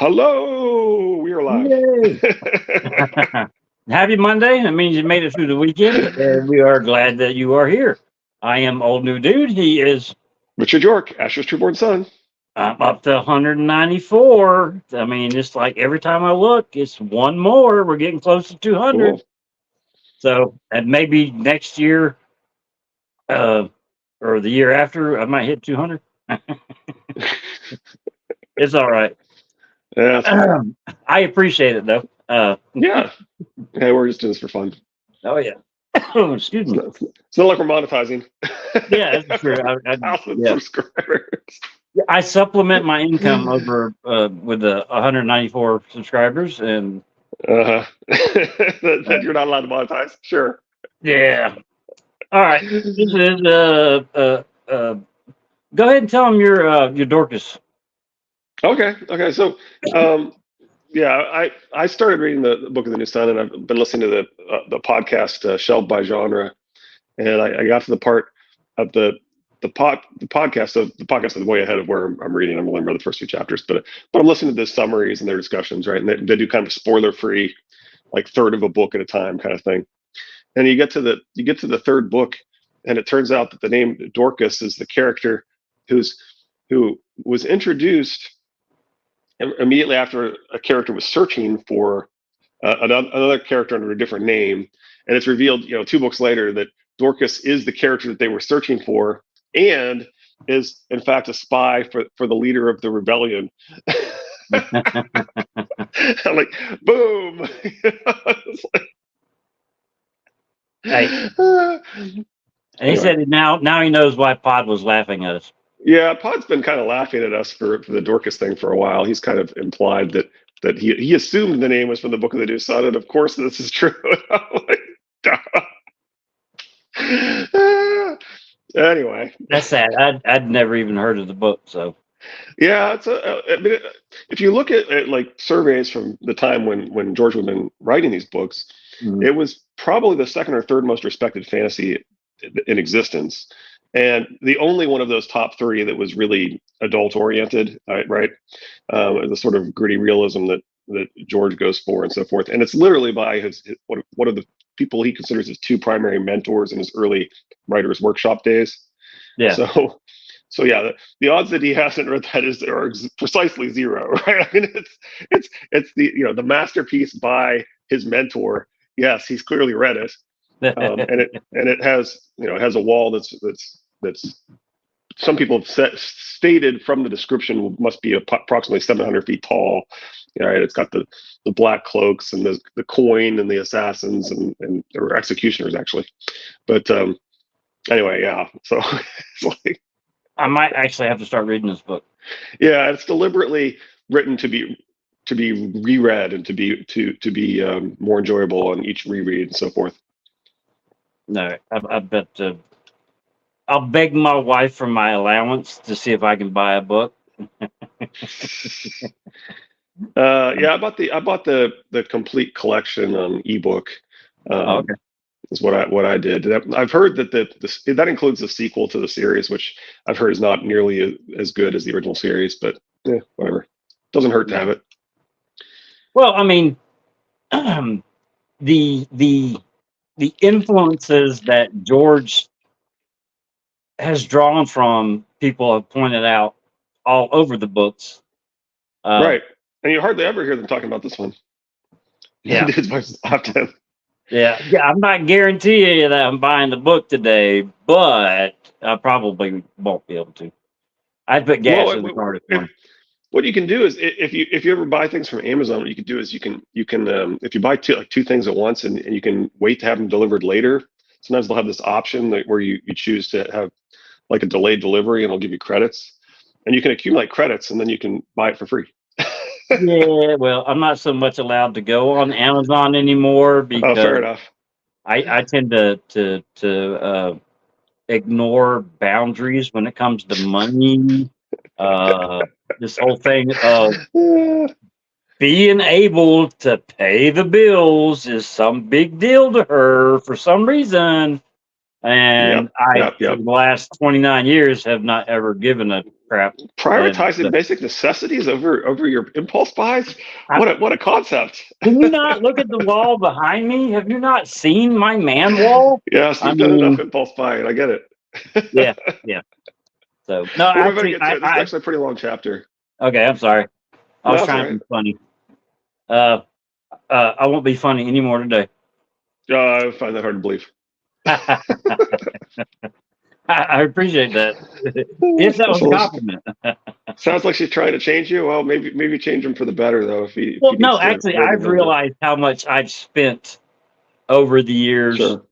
Hello, we are live. Yay! Happy Monday. That means you made it through the weekend, and we are glad that you are here. I am Old New Dude. He is Richard York, Asher's trueborn son. up to 194. I mean, it's like every time I look, it's one more. We're getting close to 200. Cool. So, and maybe next year or the year after, I might hit 200. It's all right. Yeah, that's fine. I appreciate it, though. Yeah. Hey, we're just doing this for fun. Oh, yeah. Excuse me. It's not like we're monetizing. Yeah, that's true. 1,000 Yeah. subscribers. I supplement my income over with the 194 subscribers, and that you're not allowed to monetize. Sure. yeah. All right. This is go ahead and tell them your Dorcas. Okay. So, yeah, I started reading the Book of the New Sun, and I've been listening to the podcast Shelved by Genre, and I got to the part of the podcast is way ahead of where I'm reading. I'm only read the first few chapters, but I'm listening to the summaries and their discussions, right? And they do kind of spoiler free, like third of a book at a time kind of thing. And you get to the third book, and it turns out that the name Dorcas is the character who was introduced immediately after a character was searching for another character under a different name, and it's revealed, 2 books later, that Dorcas is the character that they were searching for, and is in fact a spy for the leader of the rebellion. I'm like, boom. Hey. And he said now he knows why Pod was laughing at us. Yeah, Pod's been kind of laughing at us for the Dorcas thing for a while. He's kind of implied that he assumed the name was from the Book of the New Sun, and of course this is true. I'm like, duh. Anyway, that's sad. I'd never even heard of the book, so yeah, I mean, if you look at like surveys from the time when George had been writing these books, it was probably the second or third most respected fantasy in existence, and the only one of those top 3 that was really adult oriented, right? The sort of gritty realism that George goes for and so forth, and it's literally by his one of the people he considers his 2 primary mentors in his early writer's workshop days. Yeah. So yeah, the odds that he hasn't read that are precisely 0, right? I mean, it's the masterpiece by his mentor. Yes, he's clearly read it, and it has a wall that's some people have stated from the description must be approximately 700 feet tall. Right, it's got the black cloaks and the coin and the assassins and or executioners actually, but anyway, yeah. So it's like, I might actually have to start reading this book. Yeah, it's deliberately written to be reread and to be more enjoyable on each reread and so forth. No, I bet I'll beg my wife for my allowance to see if I can buy a book. Yeah, I bought the complete collection on ebook. Okay. Is what I did. I've heard that that includes the sequel to the series, which I've heard is not nearly as good as the original series, but yeah, whatever. Doesn't hurt to have it. Well, I mean, the influences that George has drawn from, people have pointed out all over the books. Right, and you hardly ever hear them talking about this one. Yeah, often. Yeah, I'm not guaranteeing you that I'm buying the book today, but I probably won't be able to. I'd put gas in the car. What you can do is, if you ever buy things from Amazon, what you can do is you can if you buy two things at once and you can wait to have them delivered later. Sometimes they'll have this option where you choose to have like a delayed delivery, and it'll give you credits, and you can accumulate credits, and then you can buy it for free. Yeah, well, I'm not so much allowed to go on Amazon anymore because fair enough. I tend to ignore boundaries when it comes to money. This whole thing of being able to pay the bills is some big deal to her for some reason. And for the last 29 years, have not ever given a crap. Prioritizing basic necessities over your impulse buys. What a concept! Can you not look at the wall behind me? Have you not seen my man wall? Yes, you've done enough impulse buying. I get it. Yeah. So no, actually, this is actually a pretty long chapter. Okay, I'm sorry. I was trying to be funny. I won't be funny anymore today. I find that hard to believe. I appreciate that. If that was a compliment. Sounds like she's trying to change you. Well, maybe change him for the better, though. Actually, I've realized how much I've spent over the years. Sure.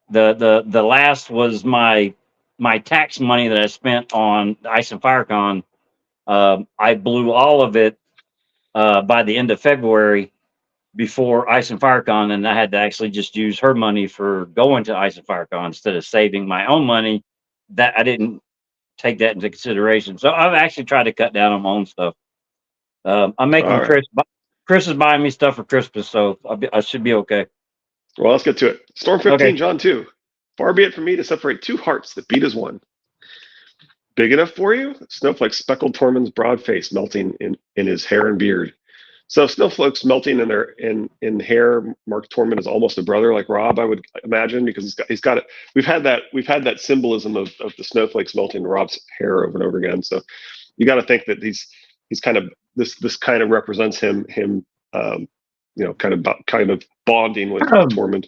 The last was my tax money that I spent on Ice and FireCon. I blew all of it by the end of February before Ice and FireCon, and I had to actually just use her money for going to Ice and FireCon instead of saving my own money. That I didn't take that into consideration. So I've actually tried to cut down on my own stuff. I'm making Chris is buying me stuff for Christmas, so I should be okay. Well, let's get to it. Storm 15, Jon 2. Far be it from me to separate two hearts that beat as one. Big enough for you? Snowflake speckled Tormund's broad face melting in his hair and beard. So snowflakes melting in hair. Mark Tormund is almost a brother like Robb, I would imagine, because he's got it. We've had that symbolism of the snowflakes melting in Robb's hair over and over again. So you got to think that he's kind of this kind of represents him kind of bonding with Tormund.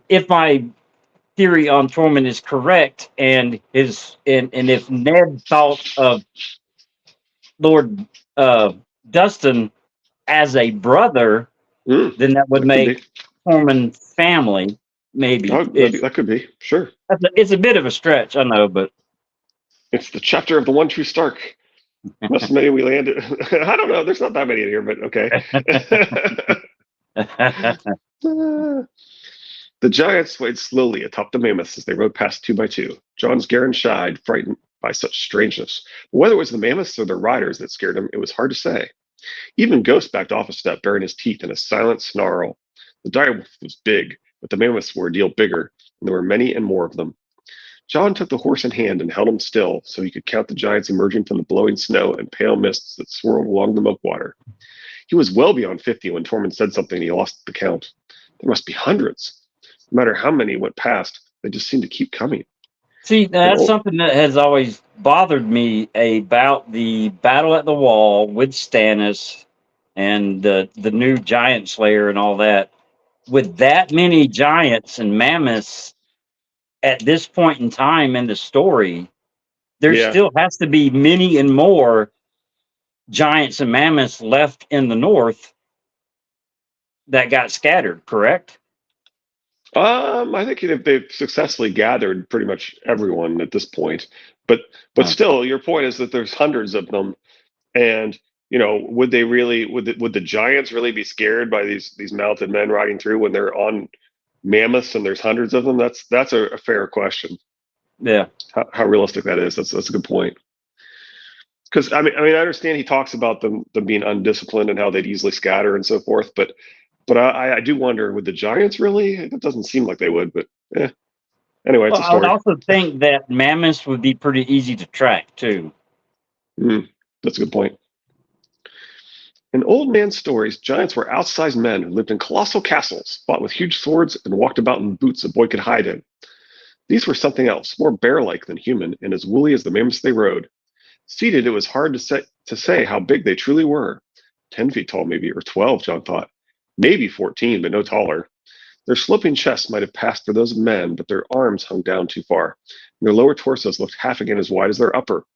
If my theory on Tormund is correct, and if Ned thought of Lord Dustin as a brother, then that would make Tormund family. Maybe that could be, sure. It's a bit of a stretch, I know, but it's the chapter of the one true Stark. Must maybe we landed. I don't know. There's not that many in here, but okay. The giants swayed slowly atop the mammoths as they rode past 2 by 2. Jon's Garen shied, frightened by such strangeness. But whether it was the mammoths or their riders that scared him, it was hard to say. Even Ghost backed off a step, baring his teeth in a silent snarl. The direwolf was big, but the mammoths were a deal bigger, and there were many and more of them. Jon took the horse in hand and held him still so he could count the giants emerging from the blowing snow and pale mists that swirled along the Milkwater. He was well beyond 50 when Tormund said something and he lost the count. There must be hundreds. No matter how many went past, they just seemed to keep coming. See, that's something that has always bothered me about the battle at the wall with Stannis and the new giant slayer and all that. With that many giants and mammoths at this point in time in the story, there still has to be many and more giants and mammoths left in the north that got scattered, correct? I think they've successfully gathered pretty much everyone at this point, but still, your point is that there's hundreds of them, and would the giants really be scared by these mounted men riding through when they're on mammoths and there's hundreds of them? That's a fair question. Yeah, how realistic that is. That's a good point. Because I mean, I understand he talks about them being undisciplined and how they'd easily scatter and so forth, but I do wonder, would the giants really? It doesn't seem like they would, but anyway, it's a story. I would also think that mammoths would be pretty easy to track too. That's a good point. In old man's stories, giants were outsized men who lived in colossal castles, fought with huge swords, and walked about in boots a boy could hide in. These were something else, more bear-like than human, and as woolly as the mammoths they rode. Seated, it was hard to say how big they truly were. 10 feet tall, maybe, or 12, Jon thought. Maybe 14, but no taller. Their sloping chests might have passed for those of men, but their arms hung down too far, and their lower torsos looked half again as wide as their upper.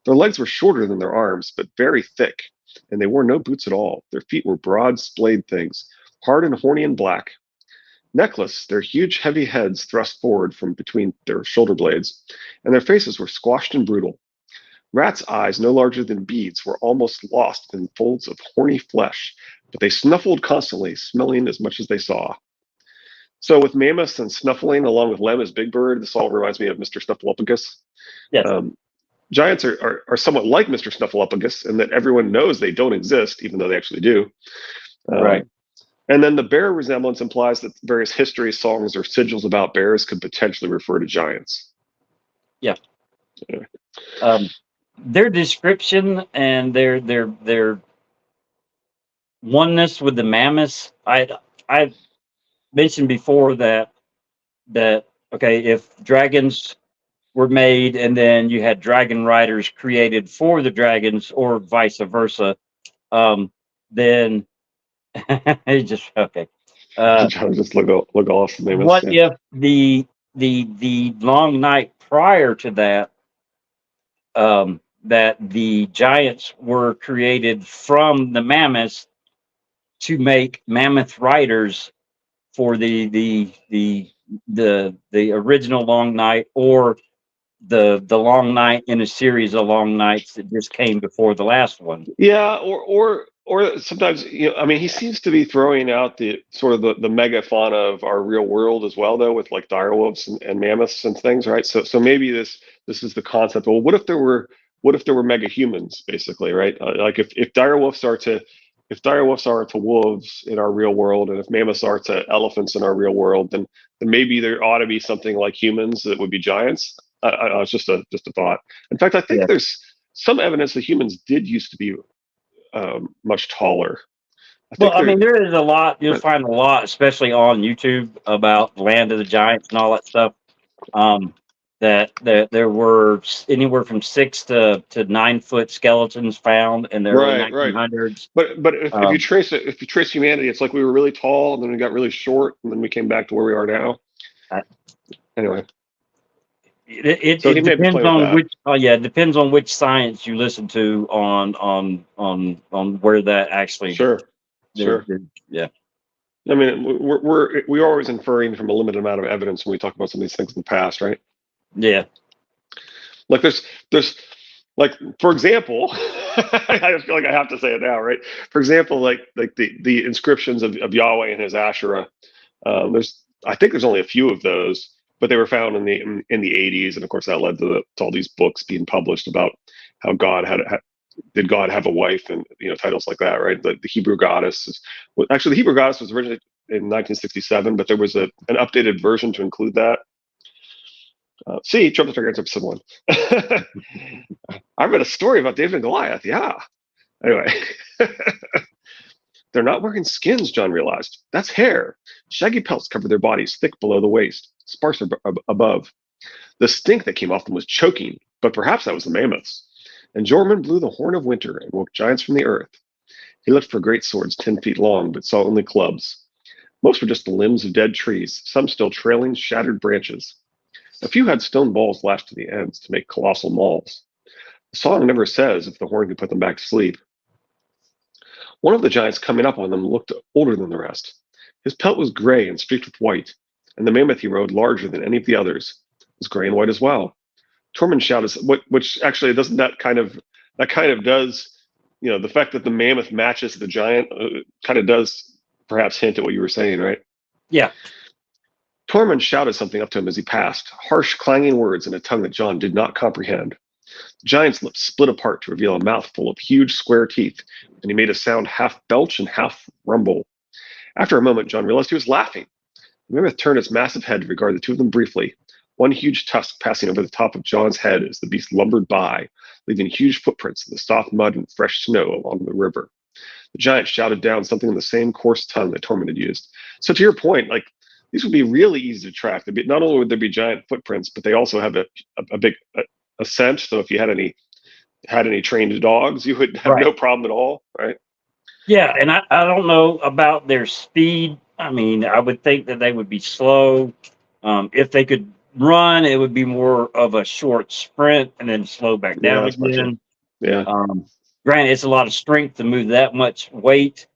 Their legs were shorter than their arms, but very thick, and they wore no boots at all. Their feet were broad, splayed things, hard and horny and black. Necklace, their huge, heavy heads thrust forward from between their shoulder blades, and their faces were squashed and brutal. Rats' eyes, no larger than beads, were almost lost in folds of horny flesh, but they snuffled constantly, smelling as much as they saw. So with mammoths and snuffling, along with Lem as Big Bird, this all reminds me of Mr. Snuffleupagus. Yes. Giants are somewhat like Mr. Snuffleupagus in that everyone knows they don't exist, even though they actually do. Right. And then the bear resemblance implies that various history songs or sigils about bears could potentially refer to giants. Yeah. Yeah. Their description and their oneness with the mammoths. I mentioned before that okay, if dragons were made and then you had dragon riders created for the dragons or vice versa, then it's just okay. Just look awesome. What if the long night prior to that, that the giants were created from the mammoths to make mammoth riders for the original long night, or the long night in a series of long nights that just came before the last one. Yeah, or sometimes, I mean, he seems to be throwing out the sort of the megafauna of our real world as well, though, with like direwolves and mammoths and things, right? So maybe this is the concept. Well, what if there were mega humans, basically, right? Like if direwolves are to wolves in our real world, and if mammoths are to elephants in our real world, then maybe there ought to be something like humans that would be giants. It's just a thought. In fact, I think there's some evidence that humans did used to be much taller. I mean, there is a lot. You'll find a lot, especially on YouTube, about the land of the giants and all that stuff. That there were anywhere from 6 to 9 foot skeletons found in the early 1900s. But if you trace humanity, it's like we were really tall and then we got really short and then we came back to where we are now. Anyway. It depends on which. It depends on which science you listen to on where that actually. Sure. Yeah. I mean, we're always inferring from a limited amount of evidence when we talk about some of these things in the past, right? Yeah. Like there's like, for example, I feel like I have to say it now, right? For example, like the inscriptions of Yahweh and his Asherah. I think there's only a few of those, but they were found in the 80s, and of course that led to all these books being published about how God did God have a wife, and titles like that, right? The Hebrew goddess actually, the Hebrew goddess was originally in 1967, but there was an updated version to include that. See, Trump Target's episode 1. I read a story about David and Goliath. Yeah. Anyway. They're not wearing skins, John realized. That's hair. Shaggy pelts covered their bodies thick below the waist, sparse above. The stink that came off them was choking, but perhaps that was the mammoths. And Jorman blew the horn of winter and woke giants from the earth. He looked for great swords 10 feet long, but saw only clubs. Most were just the limbs of dead trees, some still trailing shattered branches. A few had stone balls lashed to the ends to make colossal mauls. The song never says if the horn could put them back to sleep. One of the giants coming up on them looked older than the rest. His pelt was gray and streaked with white, and the mammoth he rode, larger than any of the others, was gray and white as well. Tormund shouted, which actually doesn't that kind of does, the fact that the mammoth matches the giant kind of does perhaps hint at what you were saying, right? Yeah. Tormund shouted something up to him as he passed, harsh, clanging words in a tongue that Jon did not comprehend. The giant's lips split apart to reveal a mouth full of huge, square teeth, and he made a sound half belch and half rumble. After a moment, Jon realized he was laughing. The mammoth turned its massive head to regard the two of them briefly, one huge tusk passing over the top of Jon's head as the beast lumbered by, leaving huge footprints in the soft mud and fresh snow along the river. The giant shouted down something in the same coarse tongue that Tormund had used. So to your point, like, these would be really easy to track. Not only would there be giant footprints, but they also have a big scent. So if you had any trained dogs, you would have no problem at all, right? Yeah, and I don't know about their speed. I mean, I would think that they would be slow. If they could run, it would be more of a short sprint and then slow back down again. Yeah. Granted, it's a lot of strength to move that much weight,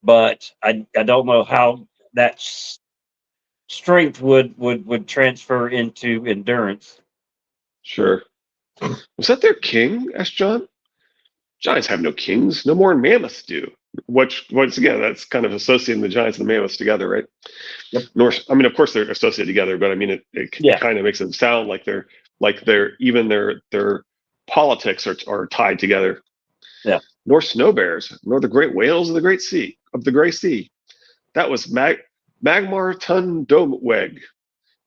but I don't know how that strength would transfer into endurance. Sure. Was that their king? Asked Jon. Giants have no kings, no more than mammoths do. Which, once again, that's kind of associating the giants and the mammoths together, right? Yep. I mean, of course they're associated together, but I mean, it kind of makes them sound like their politics are tied together. Yeah. Nor snow bears, nor the great whales of the Great Sea, of the Gray Sea. That was Magmar Tundomweg,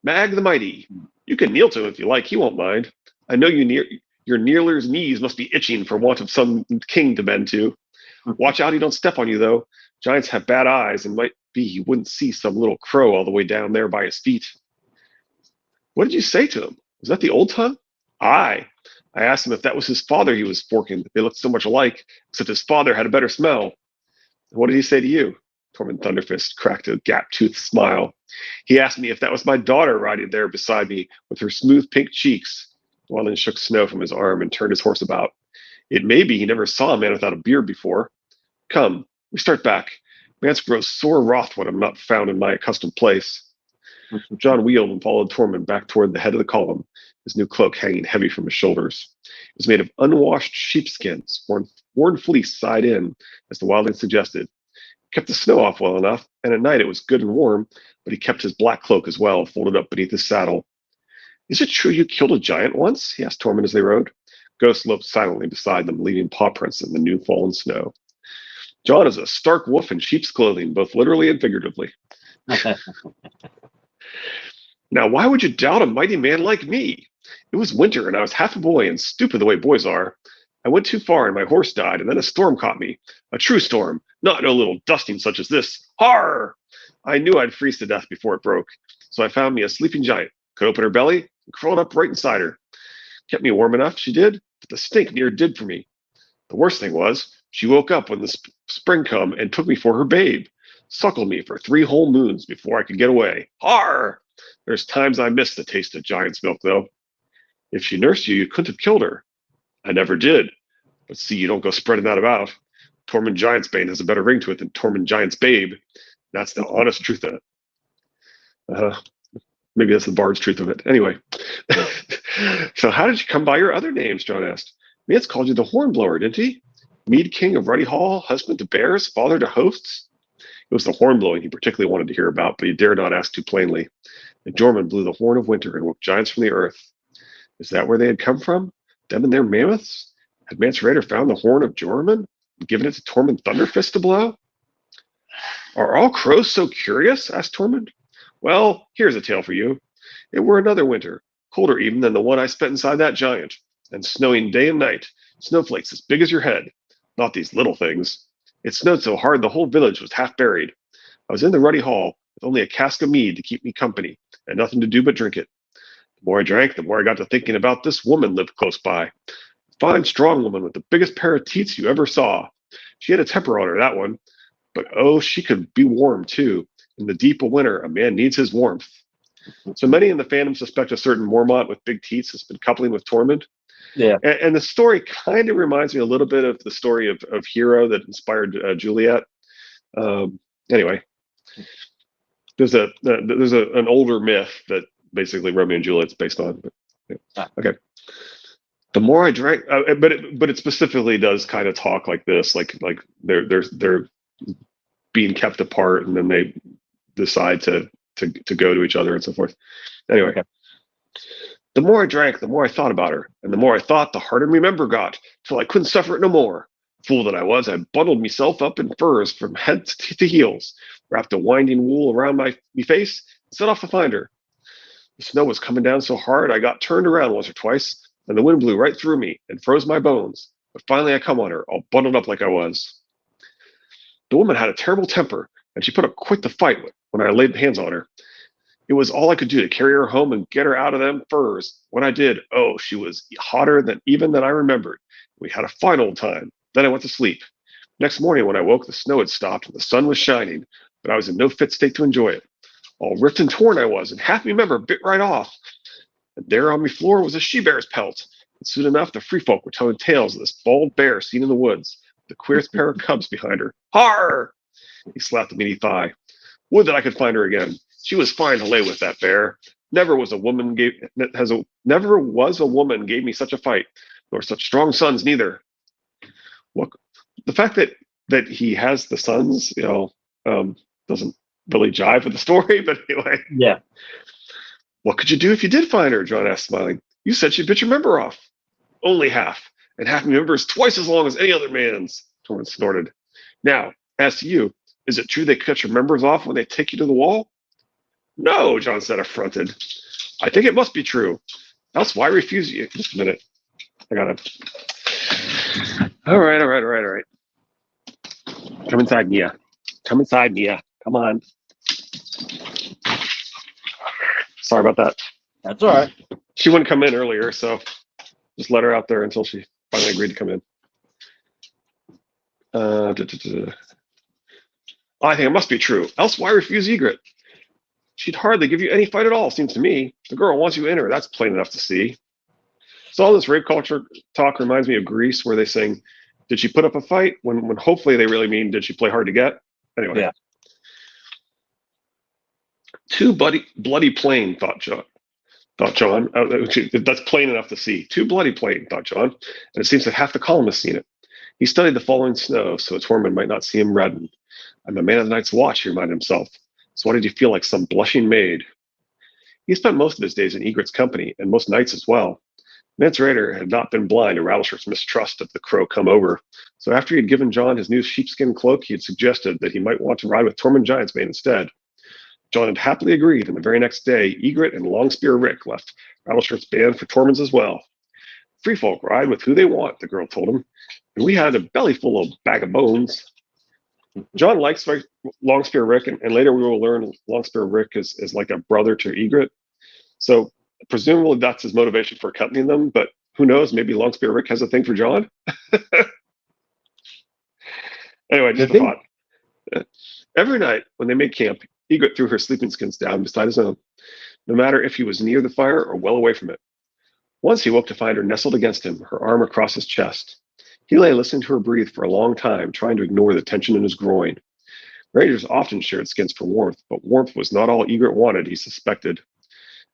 Mag the Mighty. You can kneel to him if you like. He won't mind. I know your kneeler's knees must be itching for want of some king to bend to. Watch out he don't step on you, though. Giants have bad eyes, and might be he wouldn't see some little crow all the way down there by his feet. What did you say to him? Was that the old tongue? Aye. I asked him if that was his father he was forking. They looked so much alike, except his father had a better smell. What did he say to you? Tormund Thunderfist cracked a gap-toothed smile. He asked me if that was my daughter riding there beside me with her smooth pink cheeks. Wallin shook snow from his arm and turned his horse about. It may be he never saw a man without a beard before. Come, we start back. Mance grows sore wroth when I'm not found in my accustomed place. Jon wheeled and followed Tormund back toward the head of the column, his new cloak hanging heavy from his shoulders. It was made of unwashed sheepskins, worn fleece side in, as the wildling suggested. It kept the snow off well enough, and at night it was good and warm, but he kept his black cloak as well, folded up beneath his saddle. Is it true you killed a giant once? He asked Tormund as they rode. Ghost loped silently beside them, leaving paw prints in the new fallen snow. Jon is a stark wolf in sheep's clothing, both literally and figuratively. Now, why would you doubt a mighty man like me? It was winter, and I was half a boy and stupid the way boys are. I went too far, and my horse died, and then a storm caught me. A true storm, not no little dusting such as this. Har! I knew I'd freeze to death before it broke, so I found me a sleeping giant, could open her belly, and crawled up right inside her. Kept me warm enough, she did, but the stink near did for me. The worst thing was, she woke up when the spring come and took me for her babe. Suckled me for 3 whole moons before I could get away. Har! There's times I miss the taste of giant's milk, though. If she nursed you, you couldn't have killed her. I never did. But see, you don't go spreading that about. Tormund Giant's Bane has a better ring to it than Tormund Giant's Babe. That's the honest truth of it. Maybe that's the bard's truth of it. Anyway. So how did you come by your other names, Jon asked. Mance called you the Hornblower, didn't he? Mead King of Ruddy Hall, husband to bears, father to hosts? It was the horn blowing he particularly wanted to hear about, but he dared not ask too plainly. And Jormund blew the horn of winter and woke giants from the earth. Is that where they had come from? Them and their mammoths? Had Mance Rayder found the horn of Jormund and given it to Tormund Thunderfist to blow? Are all crows so curious? Asked Tormund. Well, here's a tale for you. It were another winter, colder even than the one I spent inside that giant, and snowing day and night, snowflakes as big as your head. Not these little things. It snowed so hard the whole village was half buried. I was in the Ruddy Hall with only a cask of mead to keep me company, and nothing to do but drink it. The more I drank, the more I got to thinking about this woman lived close by. A fine, strong woman with the biggest pair of teats you ever saw. She had a temper on her, that one. But oh, she could be warm, too. In the deep of winter, a man needs his warmth. So many in the fandom suspect a certain Mormont with big teats has been coupling with Tormund. Yeah. And the story kind of reminds me a little bit of the story of Hero that inspired Juliet. Anyway, there's an older myth that basically Romeo and Juliet's based on. But, yeah. Okay. The more I drank, but it specifically does kind of talk like this, like they're being kept apart, and then they decide to go to each other and so forth. Anyway. Okay. The more I drank, the more I thought about her, and the more I thought, the harder me member got, till I couldn't suffer it no more. Fool that I was, I bundled myself up in furs from head to heels, wrapped a winding wool around my face, and set off to find her. The snow was coming down so hard, I got turned around once or twice, and the wind blew right through me and froze my bones. But finally I come on her, all bundled up like I was. The woman had a terrible temper, and she put up quick to fight when I laid hands on her. It was all I could do to carry her home and get her out of them furs. When I did, oh, she was hotter than I remembered. We had a fine old time. Then I went to sleep. Next morning when I woke, the snow had stopped and the sun was shining, but I was in no fit state to enjoy it. All ripped and torn I was, and half me member bit right off. And there on me floor was a she-bear's pelt. And soon enough, the free folk were telling tales of this bald bear seen in the woods, the queerest pair of cubs behind her. Har! He slapped a meaty thigh. Would that I could find her again. She was fine to lay with, that bear. Never was a woman gave me such a fight, nor such strong sons neither. What the fact that he has the sons, doesn't really jive with the story, but anyway. Yeah. What could you do if you did find her? Jon asked, smiling. You said she bit your member off. Only half, and half my member is twice as long as any other man's. Tormund snorted. Now, as to you, Is it true they cut your members off when they take you to the wall? No, Jon said, affronted. I think it must be true. Else why refuse you? Just a minute. I got it. All right. Come inside, Mia. Come inside, Mia. Come on. Sorry about that. That's all right. She wouldn't come in earlier, so just let her out there until she finally agreed to come in. I think it must be true. Else why refuse Ygritte? She'd hardly give you any fight at all, seems to me. The girl wants you in her. That's plain enough to see. So all this rape culture talk reminds me of Greece, where they sing, did she put up a fight? When hopefully they really mean, did she play hard to get? Anyway. Yeah. Too bloody plain, thought Jon. That's plain enough to see. Too bloody plain, thought Jon. And it seems that half the column has seen it. He studied the falling snow so Tormund might not see him redden. I'm a man of the night's watch, he reminded himself. So why did he feel like some blushing maid? He spent most of his days in Ygritte's company, and most nights as well. Mance Rayder had not been blind to Rattleshirt's mistrust of the crow come over, so after he had given Jon his new sheepskin cloak, he had suggested that he might want to ride with Tormund Giantsbane instead. Jon had happily agreed, and the very next day, Ygritte and Longspear Rick left Rattleshirt's band for Tormund's as well. Free folk ride with who they want, the girl told him, and we had a belly full of bag of bones. Jon likes Longspear Rick, and later we will learn Longspear Rick is like a brother to Ygritte. So presumably that's his motivation for accompanying them, but who knows, maybe Longspear Rick has a thing for Jon? Anyway, just a thought. Every night when they made camp, Ygritte threw her sleeping skins down beside his own, no matter if he was near the fire or well away from it. Once he woke to find her nestled against him, her arm across his chest. He lay listening to her breathe for a long time, trying to ignore the tension in his groin. Raiders often shared skins for warmth, but warmth was not all Ygritte wanted, he suspected.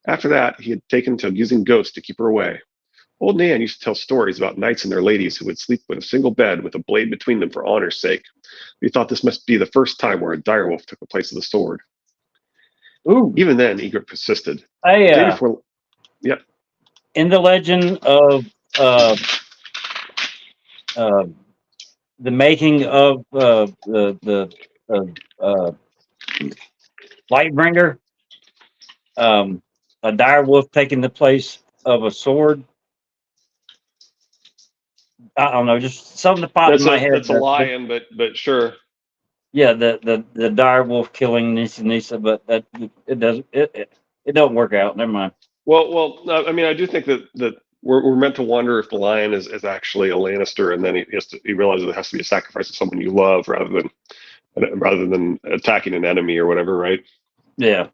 After that, he had taken to using ghosts to keep her away. Old Nan used to tell stories about knights and their ladies who would sleep with a single bed with a blade between them for honor's sake. He thought this must be the first time where a direwolf took the place of the sword. Ooh. Even then, Ygritte persisted. Yep. In the legend of the making of the Lightbringer, a direwolf taking the place of a sword. I don't know, just something that popped in my head. That's a lion, but sure. Yeah, the direwolf killing Nisa, but that it doesn't work out. Never mind. Well, I mean, I do think that we're meant to wonder if the lion is actually a Lannister, and then he realizes it has to be a sacrifice of someone you love rather than attacking an enemy or whatever, right? Yeah.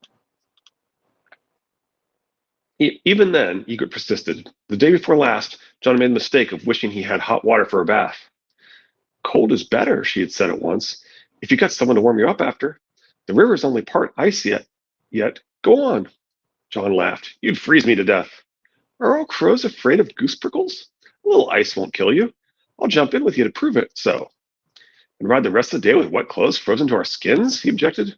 Even then, Ygritte persisted. The day before last, Jon made the mistake of wishing he had hot water for a bath. Cold is better, she had said at once, if you got someone to warm you up after. The river's only part ice yet. Go on. Jon laughed. You'd freeze me to death. Are all crows afraid of goose prickles? A little ice won't kill you. I'll jump in with you to prove it so. And ride the rest of the day with wet clothes frozen to our skins? He objected.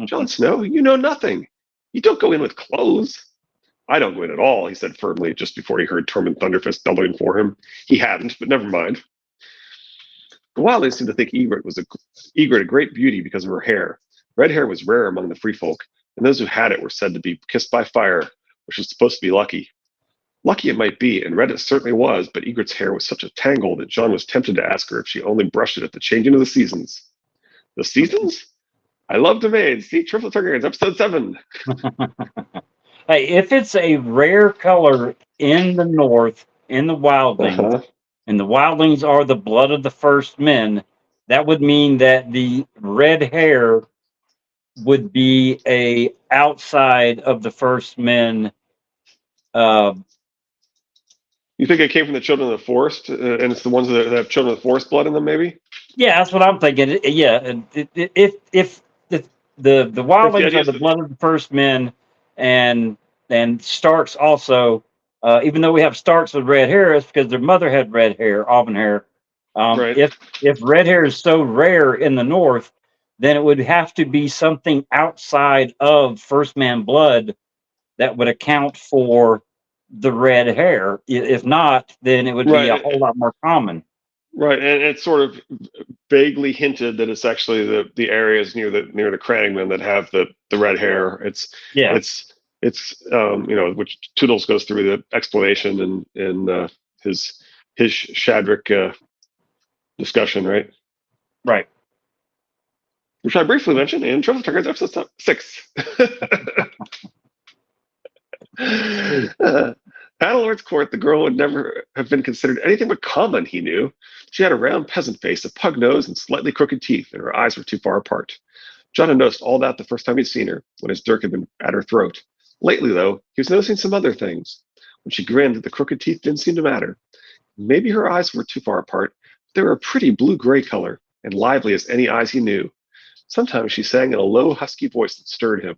Jon Snow, you know nothing. You don't go in with clothes. I don't go in at all, he said firmly, just before he heard Tormund Thunderfist bellowing for him. He hadn't, but never mind. The wildlings seemed to think Ygritte a great beauty because of her hair. Red hair was rare among the free folk, and those who had it were said to be kissed by fire, which was supposed to be lucky. Lucky it might be, and red it certainly was, but Ygritte's hair was such a tangle that Jon was tempted to ask her if she only brushed it at the changing of the seasons. The seasons? I love domains. See Triplet Targaryens, episode 7. Hey, if it's a rare color in the north, in the wildlings, and the wildlings are the blood of the first men, that would mean that the red hair would be a outside of the first men. You think it came from the children of the forest, and it's the ones that have children of the forest blood in them, maybe? Yeah, that's what I'm thinking. Yeah, if the wildlings are the blood of the first men, and Starks also, even though we have Starks with red hair, it's because their mother had red hair, auburn hair. Right. If red hair is so rare in the north, then it would have to be something outside of first man blood that would account for the red hair. If not, then it would be a whole lot more common. Right, and it's sort of vaguely hinted that it's actually the areas near the Cranningmen that have the red hair. Yeah, It's which Toodles goes through the explanation in his Shadrick discussion, right? right. Which I briefly mentioned in Truffle Tuckers episode 6. At Lord's court, the girl would never have been considered anything but common, he knew. She had a round peasant face, a pug nose, and slightly crooked teeth, and her eyes were too far apart. John had noticed all that the first time he'd seen her, when his dirk had been at her throat. Lately, though, he was noticing some other things. When she grinned, the crooked teeth didn't seem to matter. Maybe her eyes were too far apart, but they were a pretty blue-gray color, and lively as any eyes he knew. Sometimes she sang in a low, husky voice that stirred him,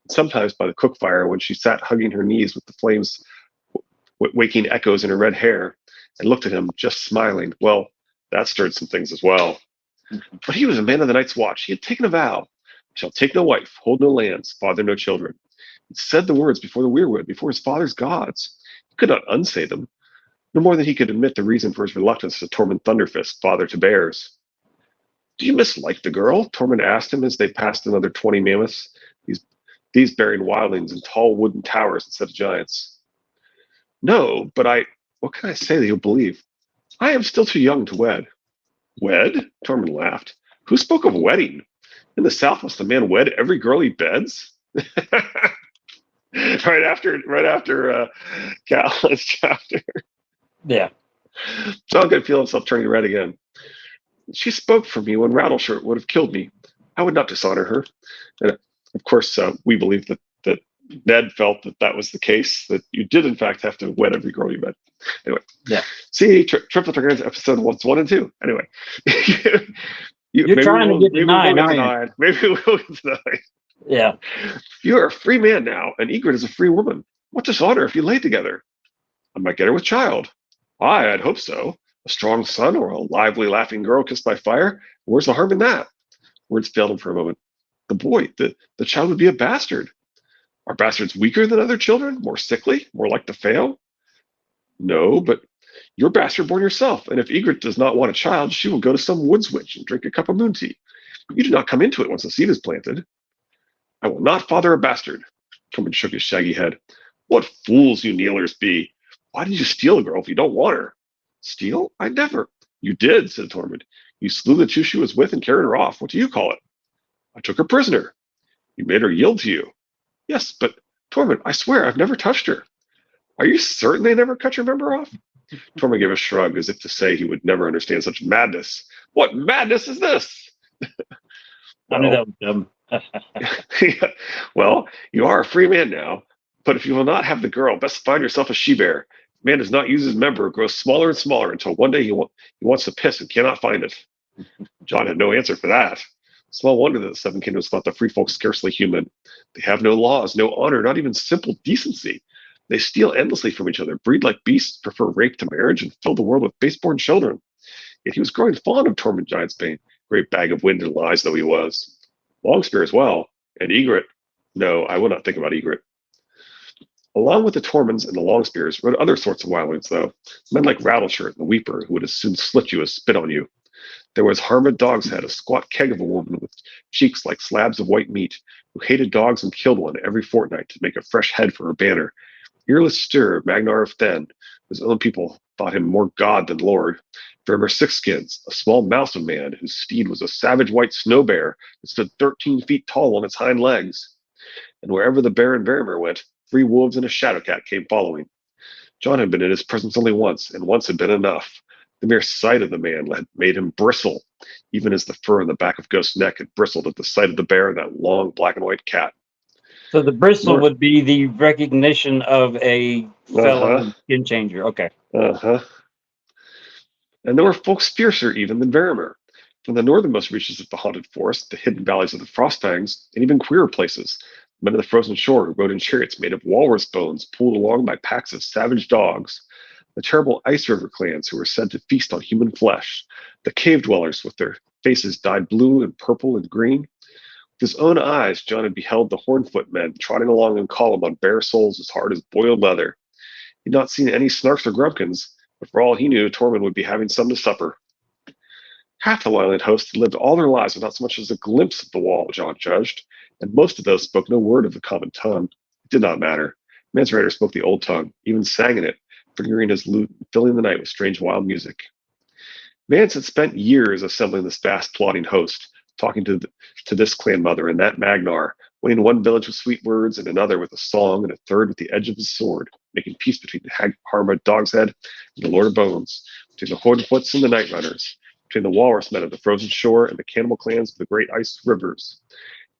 and sometimes by the cook fire when she sat hugging her knees with the flames waking echoes in her red hair, and looked at him, just smiling. Well, that stirred some things as well. But he was a man of the night's watch. He had taken a vow. Shall take no wife, hold no lands, father no children. He said the words before the weirwood, before his father's gods. He could not unsay them, no more than he could admit the reason for his reluctance to torment Thunderfist, father to bears. Do you mislike the girl? Tormund asked him as they passed another 20 mammoths, these bearing wildlings in tall wooden towers instead of giants. No, but what can I say that you'll believe? I am still too young to wed. Wed? Tormund laughed. Who spoke of wedding? In the South, must a man wed every girl he beds? right after Callan's chapter. Yeah. John could feel himself turning red again. She spoke for me when Rattleshirt would have killed me. I would not dishonor her. And of course, we believe that Ned felt that was the case, that you did, in fact, have to wed every girl you met. Anyway. Yeah. See, Triple Trigger episode 1 and 2. Anyway. You're trying to get denied, aren't you? Maybe we'll get denied. Yeah. You are a free man now, and Ygritte is a free woman. What dishonor if you lay together? I might get her with child. I'd hope so. A strong son or a lively, laughing girl kissed by fire? Where's the harm in that? Words failed him for a moment. The boy, the child would be a bastard. Are bastards weaker than other children? More sickly? More like to fail? No, but you're bastard born yourself, and if Ygritte does not want a child, she will go to some woods witch and drink a cup of moon tea. You do not come into it once the seed is planted. I will not father a bastard. Tormund shook his shaggy head. What fools you kneelers be. Why did you steal a girl if you don't want her? Steal? I never. You did, said Tormund. You slew the two she was with and carried her off. What do you call it? I took her prisoner. You made her yield to you. Yes, but Tormund, I swear I've never touched her. Are you certain they never cut your member off? Tormund gave a shrug as if to say he would never understand such madness. What madness is this? I knew that was dumb. Well, you are a free man now, but if you will not have the girl, best find yourself a she-bear. Man does not use his member, it grows smaller and smaller until one day he wants to piss and cannot find it. John had no answer for that. Small wonder that the Seven Kingdoms thought the free folk scarcely human. They have no laws, no honor, not even simple decency. They steal endlessly from each other, breed like beasts, prefer rape to marriage, and fill the world with base-born children. Yet he was growing fond of Tormund Giantsbane, great bag of wind and lies though he was. Longspear as well, and Ygritte. No, I will not think about Ygritte. Along with the Tormunds and the Longspears rode other sorts of wildlings, though. Men like Rattleshirt and the Weeper, who would as soon slit you as spit on you. There was Harma Dogshead, a squat keg of a woman with cheeks like slabs of white meat, who hated dogs and killed one every fortnight to make a fresh head for her banner. Earless Styr, Magnar of Then, whose own people thought him more god than lord. Vermer Sixskins, a small mouse of man whose steed was a savage white snow bear that stood 13 feet tall on its hind legs. And wherever the Baron Vermeer went, 3 wolves and a shadowcat came following. John had been in his presence only once, and once had been enough. The mere sight of the man had made him bristle, even as the fur on the back of Ghost's neck had bristled at the sight of the bear and that long black and white cat. So the bristle would be the recognition of a fellow skin changer. Okay. And there were folks fiercer even than Vermeer. From the northernmost reaches of the haunted forest, the hidden valleys of the Frostfangs, and even queerer places, men of the frozen shore who rode in chariots made of walrus bones pulled along by packs of savage dogs, the terrible Ice River clans who were said to feast on human flesh, the cave dwellers with their faces dyed blue and purple and green. With his own eyes, John had beheld the Hornfoot men trotting along in column on bare soles as hard as boiled leather. He had not seen any Snarks or Grumpkins, but for all he knew, Tormund would be having some to supper. Half the Wildland host had lived all their lives without so much as a glimpse of the wall, Jon judged, and most of those spoke no word of the common tongue. It did not matter. Mance Rayder spoke the old tongue, even sang in it, fingering his lute and filling the night with strange wild music. Mance had spent years assembling this vast, plotting host, talking to this clan mother and that Magnar, winning one village with sweet words and another with a song and a third with the edge of his sword, making peace between the Harma Dogshead and the Lord of Bones, between the Hordenfoots and the Night Runners, between the Walrus men of the frozen shore and the cannibal clans of the great ice rivers,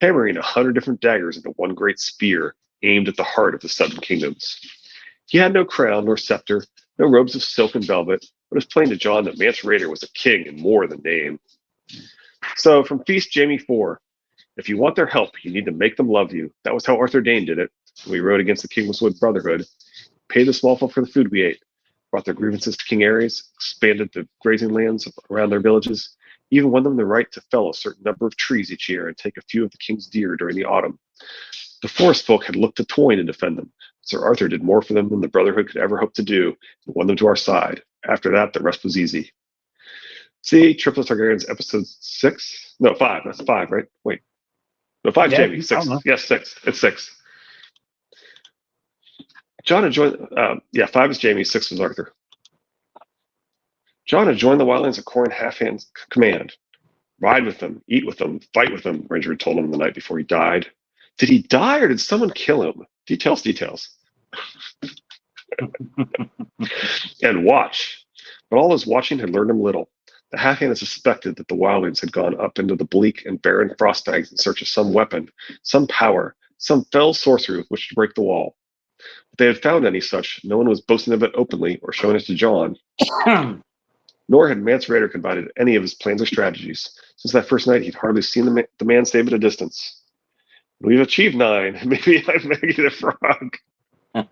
hammering 100 different daggers into one great spear aimed at the heart of the Seven Kingdoms. He had no crown nor scepter, no robes of silk and velvet, but it was plain to Jon that Mance Rayder was a king in more than name. So from Feast Jamie 4, if you want their help, you need to make them love you. That was how Arthur Dane did it when we rode against the Kingswood Brotherhood. Paid the smallfolk for the food we ate, brought their grievances to King Ares, expanded the grazing lands around their villages, even won them the right to fell a certain number of trees each year and take a few of the king's deer during the autumn. The forest folk had looked to Toyne to defend them. Sir Arthur did more for them than the Brotherhood could ever hope to do, and won them to our side. After that, the rest was easy. See, Triplet Targaryens, episode 6? No, 5. That's 5, right? Wait. No, 5, Yeah, Jamie. 6. Yes, 6. It's 6. Jon had joined, 5 is Jamie, 6 was Arthur. Jon had joined the Wildlands at Corrin Halfhand's command. Ride with them, eat with them, fight with them, Ranger had told him the night before he died. Did he die or did someone kill him? Details. And watch. But all his watching had learned him little. The Halfhand had suspected that the Wildlings had gone up into the bleak and barren frostbanks in search of some weapon, some power, some fell sorcery with which to break the wall. If they had found any such, no one was boasting of it openly or showing it to Jon. Nor had Mance Rayder confided any of his plans or strategies. Since that first night, he'd hardly seen the man save at a distance. We've achieved 9. Maybe I'm making a frog. I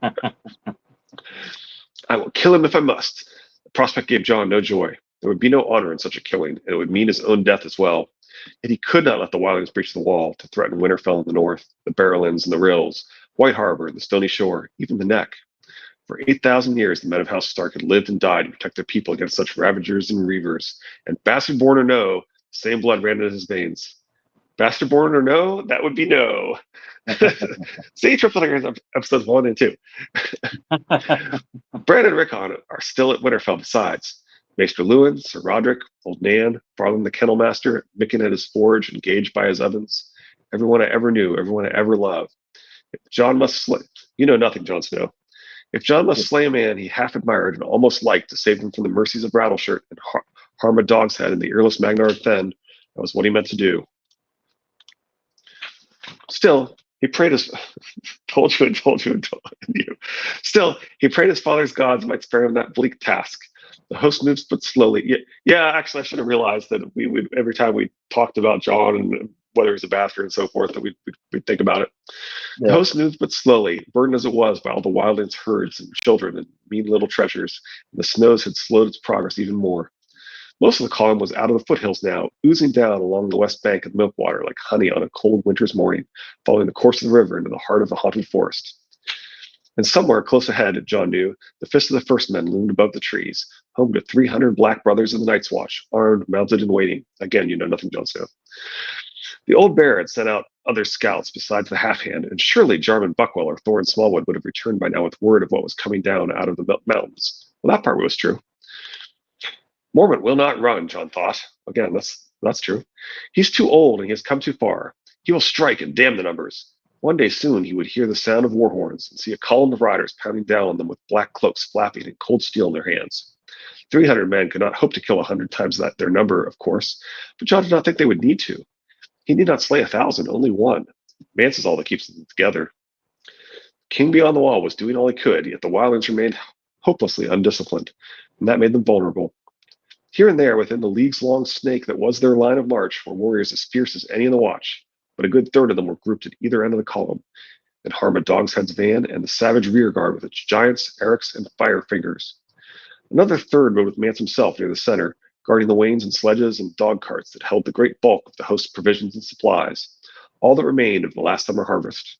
will kill him if I must. The prospect gave Jon no joy. There would be no honor in such a killing, and it would mean his own death as well. Yet he could not let the Wildlings breach the wall to threaten Winterfell in the north, the Barrowlands and the Rills, White Harbor, the Stony Shore, even the Neck. For 8,000 years, the men of House Stark had lived and died to protect their people against such ravagers and reavers. And bastard born or no, the same blood ran in his veins. Bastard born or no, that would be no. See Triplet episodes 1 and 2. Bran and Rickon are still at Winterfell besides. Maester Lewin, Sir Roderick, Old Nan, Farland the Kennel Master, Micken at his forge, engaged by his ovens. Everyone I ever knew, everyone I ever loved. If Jon must slay, you know nothing, Jon Snow. If Jon must slay a man he half admired and almost liked to save him from the mercies of Rattleshirt and harm a dog's head and the earless Magnar of Fen, that was what he meant to do. Still, he prayed his told you. Still, he prayed his father's gods might spare him that bleak task. The host moves but slowly. Yeah, actually, I should have realized that we would every time we talked about Jon and whether he's a bastard and so forth, that we'd think about it. Yeah. The host moved but slowly, burdened as it was by all the Wildlands herds and children and mean little treasures, and the snows had slowed its progress even more. Most of the column was out of the foothills now, oozing down along the west bank of the Milkwater like honey on a cold winter's morning, following the course of the river into the heart of the haunted forest. And somewhere close ahead, Jon knew, the fist of the first men loomed above the trees, home to 300 black brothers of the Night's Watch, armed, mounted, and waiting. Again, you know nothing, Jon Snow. The old bear had sent out other scouts besides the Halfhand, and surely Jarman Buckwell or Thorin Smallwood would have returned by now with word of what was coming down out of the mountains. Well, that part was true. Mormont will not run, Jon thought. Again, that's true. He's too old and he has come too far. He will strike and damn the numbers. One day soon he would hear the sound of war horns and see a column of riders pounding down on them with black cloaks flapping and cold steel in their hands. 300 men could not hope to kill 100 times their number, of course, but Jon did not think they would need to. He need not slay 1,000, only one. Mance is all that keeps them together. King Beyond the Wall was doing all he could, yet the Wildlings remained hopelessly undisciplined, and that made them vulnerable. Here and there, within the leagues-long snake that was their line of march, were warriors as fierce as any in the Watch, but a good third of them were grouped at either end of the column, and Harma Dogshead's van and the savage rear guard with its giants, Erics, and fire fingers. Another third rode with Mance himself near the center, guarding the wains and sledges and dog carts that held the great bulk of the host's provisions and supplies, all that remained of the last summer harvest.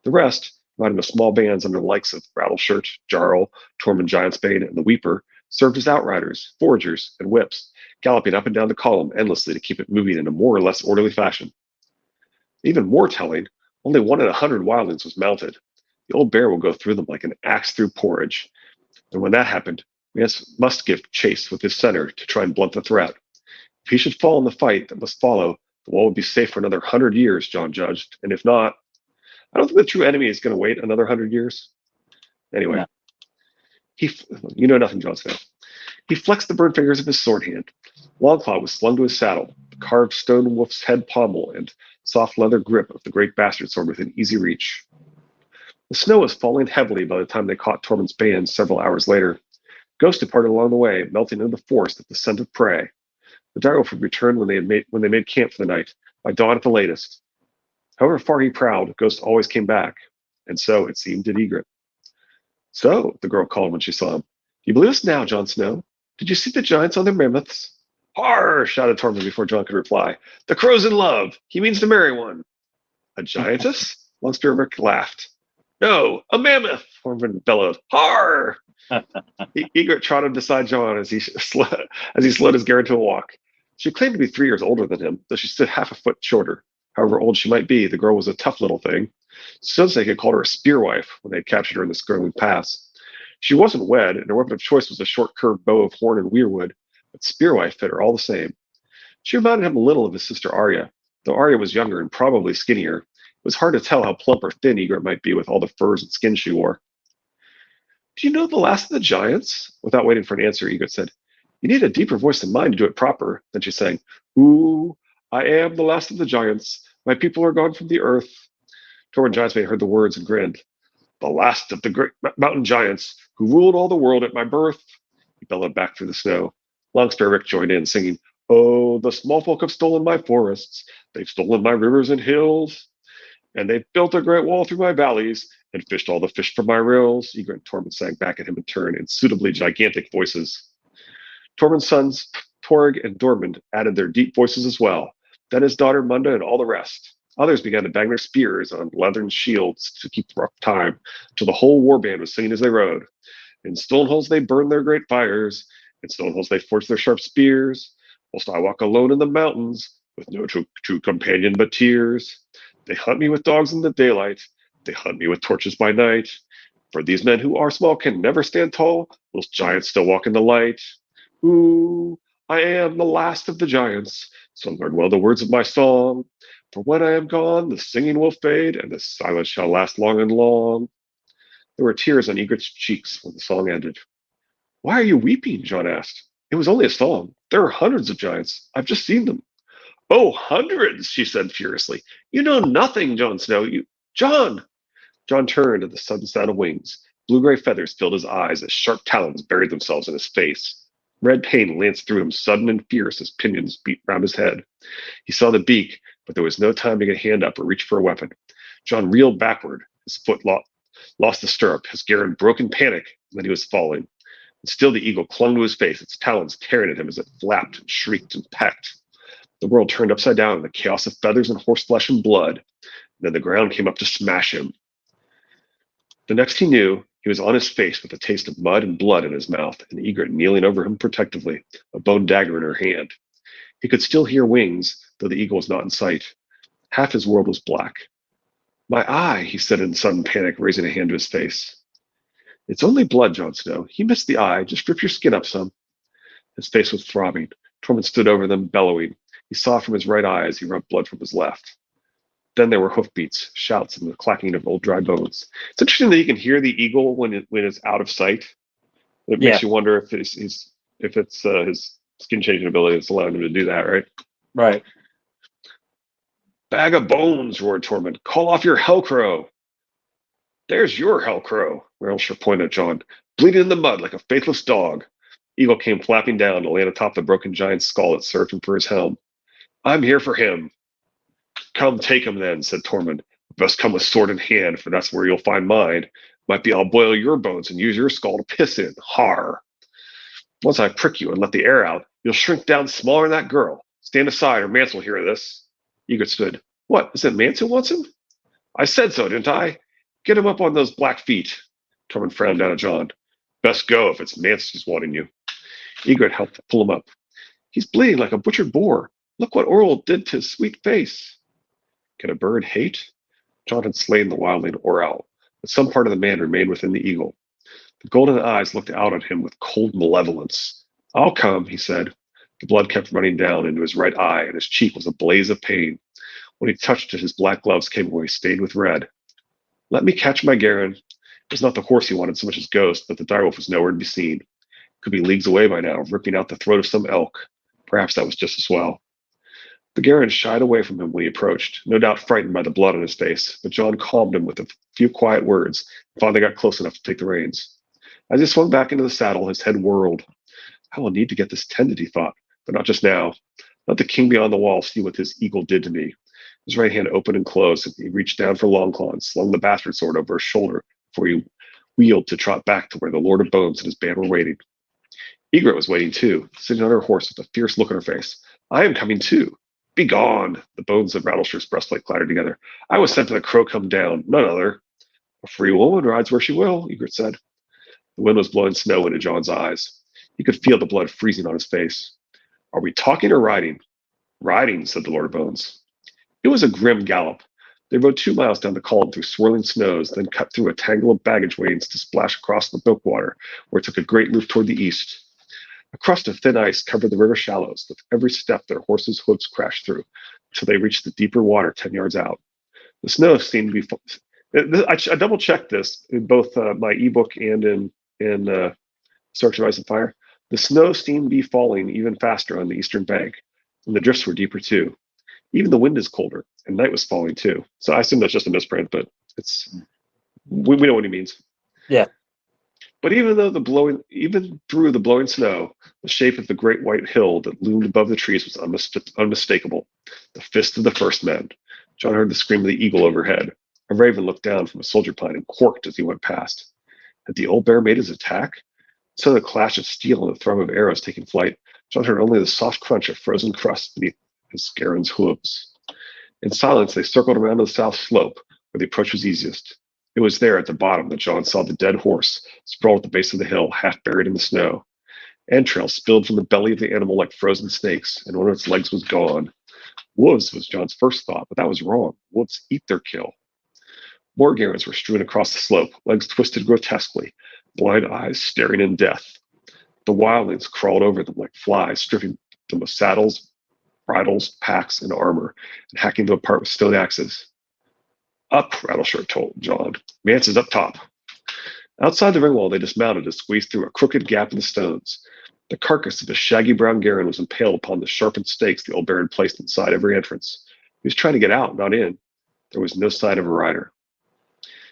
The rest, riding in small bands under the likes of Rattleshirt, Jarl, Tormund Giantsbane, and the Weeper, served as outriders, foragers, and whips, galloping up and down the column endlessly to keep it moving in a more or less orderly fashion. Even more telling, only 1 in 100 wildlings was mounted. The old bear will go through them like an axe through porridge. And when that happened, we must give chase with his center to try and blunt the threat. If he should fall in the fight that must follow, the wall would be safe for another 100 years, Jon judged. And if not, I don't think the true enemy is going to wait another 100 years. Anyway, No. You know nothing, Jon Snow. He flexed the burned fingers of his sword hand. Longclaw was slung to his saddle, the carved stone wolf's head pommel and soft leather grip of the great bastard sword within easy reach. The snow was falling heavily by the time they caught Tormund's band several hours later. Ghost departed along the way, melting into the forest at the scent of prey. The direwolf would return when they made camp for the night, by dawn at the latest. However far he prowled, Ghost always came back, and so, it seemed, did Egret. So, the girl called when she saw him. Do you believe us now, Jon Snow? Did you see the giants on their mammoths? Har! Shouted Tormund before Jon could reply. The crow's in love. He means to marry one. A giantess? Longspurvik laughed. No, a mammoth, Tormund bellowed. Har! Egret trotted beside Jon as he slowed his Garrett to a walk. She claimed to be 3 years older than him, though she stood half a foot shorter. However old she might be, the girl was a tough little thing. Sonsake had called her a spearwife when they had captured her in the Skirling Pass. She wasn't wed, and her weapon of choice was a short curved bow of horn and weirwood, but spearwife fit her all the same. She reminded him a little of his sister Arya, though Arya was younger and probably skinnier. It was hard to tell how plump or thin Egret might be with all the furs and skins she wore. Do you know the last of the giants? Without waiting for an answer, Egret said, You need a deeper voice than mine to do it proper. Then she sang, Ooh, I am the last of the giants. My people are gone from the earth. Tormund Giantsbane heard the words and grinned. The last of the great mountain giants who ruled all the world at my birth. He bellowed back through the snow. Longspurvik joined in, singing, Oh, the small folk have stolen my forests. They've stolen my rivers and hills. And they've built a great wall through my valleys and fished all the fish from my rills. Egret and Tormund sang back at him in turn in suitably gigantic voices. Tormund's sons, Torg and Dormund, added their deep voices as well. Then his daughter Munda and all the rest. Others began to bang their spears on leathern shields to keep rough time, till the whole warband was singing as they rode. In stoneholes they burned their great fires, in stoneholes they forged their sharp spears, whilst I walk alone in the mountains, with no true companion but tears. They hunt me with dogs in the daylight, they hunt me with torches by night. For these men who are small can never stand tall, whilst giants still walk in the light. Ooh, I am the last of the giants, so learn well the words of my song. For when I am gone, the singing will fade, and the silence shall last long and long. There were tears on Egret's cheeks when the song ended. Why are you weeping? Jon asked. It was only a song. There are hundreds of giants. I've just seen them. Oh, hundreds, she said furiously. You know nothing, Jon Snow. Jon! Jon turned at the sudden sound of wings. Blue-gray feathers filled his eyes as sharp talons buried themselves in his face. Red pain lanced through him, sudden and fierce, as pinions beat round his head. He saw the beak, but there was no time to get a hand up or reach for a weapon. Jon reeled backward. His foot lost the stirrup. His Garen broke in panic, and then he was falling. And still the eagle clung to his face, its talons tearing at him as it flapped and shrieked and pecked. The world turned upside down in the chaos of feathers and horseflesh and blood. And then the ground came up to smash him. The next he knew, he was on his face with a taste of mud and blood in his mouth, and Egret kneeling over him protectively, a bone dagger in her hand. He could still hear wings, though the eagle was not in sight. Half his world was black. My eye, he said in sudden panic, raising a hand to his face. It's only blood, Jon Snow. He missed the eye. Just rip your skin up some. His face was throbbing. Tormund stood over them, bellowing. He saw from his right eye as he rubbed blood from his left. Then there were hoofbeats, shouts, and the clacking of old dry bones. It's interesting that you can hear the eagle when it's out of sight. It makes you wonder if it's his skin changing ability that's allowing him to do that, right? Right. Bag of bones, roared Tormund. Call off your Hellcrow. There's your Hellcrow, Railshire pointed at Jon, bleeding in the mud like a faithless dog. Eagle came flapping down to land atop the broken giant's skull that served him for his helm. I'm here for him. Come take him then, said Tormund. Best come with sword in hand, for that's where you'll find mine. Might be I'll boil your bones and use your skull to piss in. Har! Once I prick you and let the air out, you'll shrink down smaller than that girl. Stand aside, or Mance will hear this. Egret stood. What, is it Mance who wants him? I said so, didn't I? Get him up on those black feet. Tormund frowned down at Jon. Best go if it's Mance who's wanting you. Egret helped pull him up. He's bleeding like a butchered boar. Look what Orel did to his sweet face. Can a bird hate? Jon had slain the wildling Orel, but some part of the man remained within the eagle. The golden eyes looked out at him with cold malevolence. I'll come, he said. The blood kept running down into his right eye, and his cheek was a blaze of pain. When he touched it, his black gloves came away stained with red. Let me catch my Garin. It was not the horse he wanted so much as Ghost, but the direwolf was nowhere to be seen. Could be leagues away by now, ripping out the throat of some elk. Perhaps that was just as well. The Garin shied away from him when he approached, no doubt frightened by the blood on his face, but Jon calmed him with a few quiet words and finally got close enough to take the reins. As he swung back into the saddle, his head whirled. I will need to get this tended, he thought, but not just now. Let the king beyond the wall see what his eagle did to me. His right hand opened and closed, and he reached down for Longclaw and slung the bastard sword over his shoulder before he wheeled to trot back to where the Lord of Bones and his band were waiting. Egret was waiting too, sitting on her horse with a fierce look on her face. I am coming too. Begone! The bones of Rattleshire's breastplate clattered together. I was sent to the crow come down, none other. A free woman rides where she will, Egret said. The wind was blowing snow into Jon's eyes. He could feel the blood freezing on his face. Are we talking or riding? Riding, said the Lord of Bones. It was a grim gallop. They rode 2 miles down the Calm through swirling snows, then cut through a tangle of baggage wains to splash across the Milkwater, where it took a great loop toward the east. A crust of thin ice covered the river shallows. With every step, their horses' hooves crashed through, until they reached the deeper water 10 yards out. The snow seemed to be... I double-checked this in both my ebook and in Search of Ice and Fire. The snow seemed to be falling even faster on the eastern bank, and the drifts were deeper too. Even the wind is colder, and night was falling too. So I assume that's just a misprint, but we know what he means. Yeah. But even through the blowing snow, the shape of the great white hill that loomed above the trees was unmistakable. The fist of the first men. Jon heard the scream of the eagle overhead. A raven looked down from a soldier pine and quirked as he went past. Had the old bear made his attack? Instead of the clash of steel and the thrum of arrows taking flight, Jon heard only the soft crunch of frozen crust beneath his Garen's hooves. In silence, they circled around to the south slope, where the approach was easiest. It was there at the bottom that Jon saw the dead horse sprawled at the base of the hill, half buried in the snow. Entrails spilled from the belly of the animal like frozen snakes, and one of its legs was gone. Wolves was Jon's first thought, but that was wrong. Wolves eat their kill. More Garens were strewn across the slope, legs twisted grotesquely, blind eyes staring in death. The wildlings crawled over them like flies, stripping them of saddles, bridles, packs, and armor, and hacking them apart with stone axes. Up, Rattleshire told Jon. Mance is up top. Outside the ring wall, they dismounted and squeezed through a crooked gap in the stones. The carcass of a shaggy brown Garen was impaled upon the sharpened stakes the old bear had placed inside every entrance. He was trying to get out, not in. There was no sign of a rider.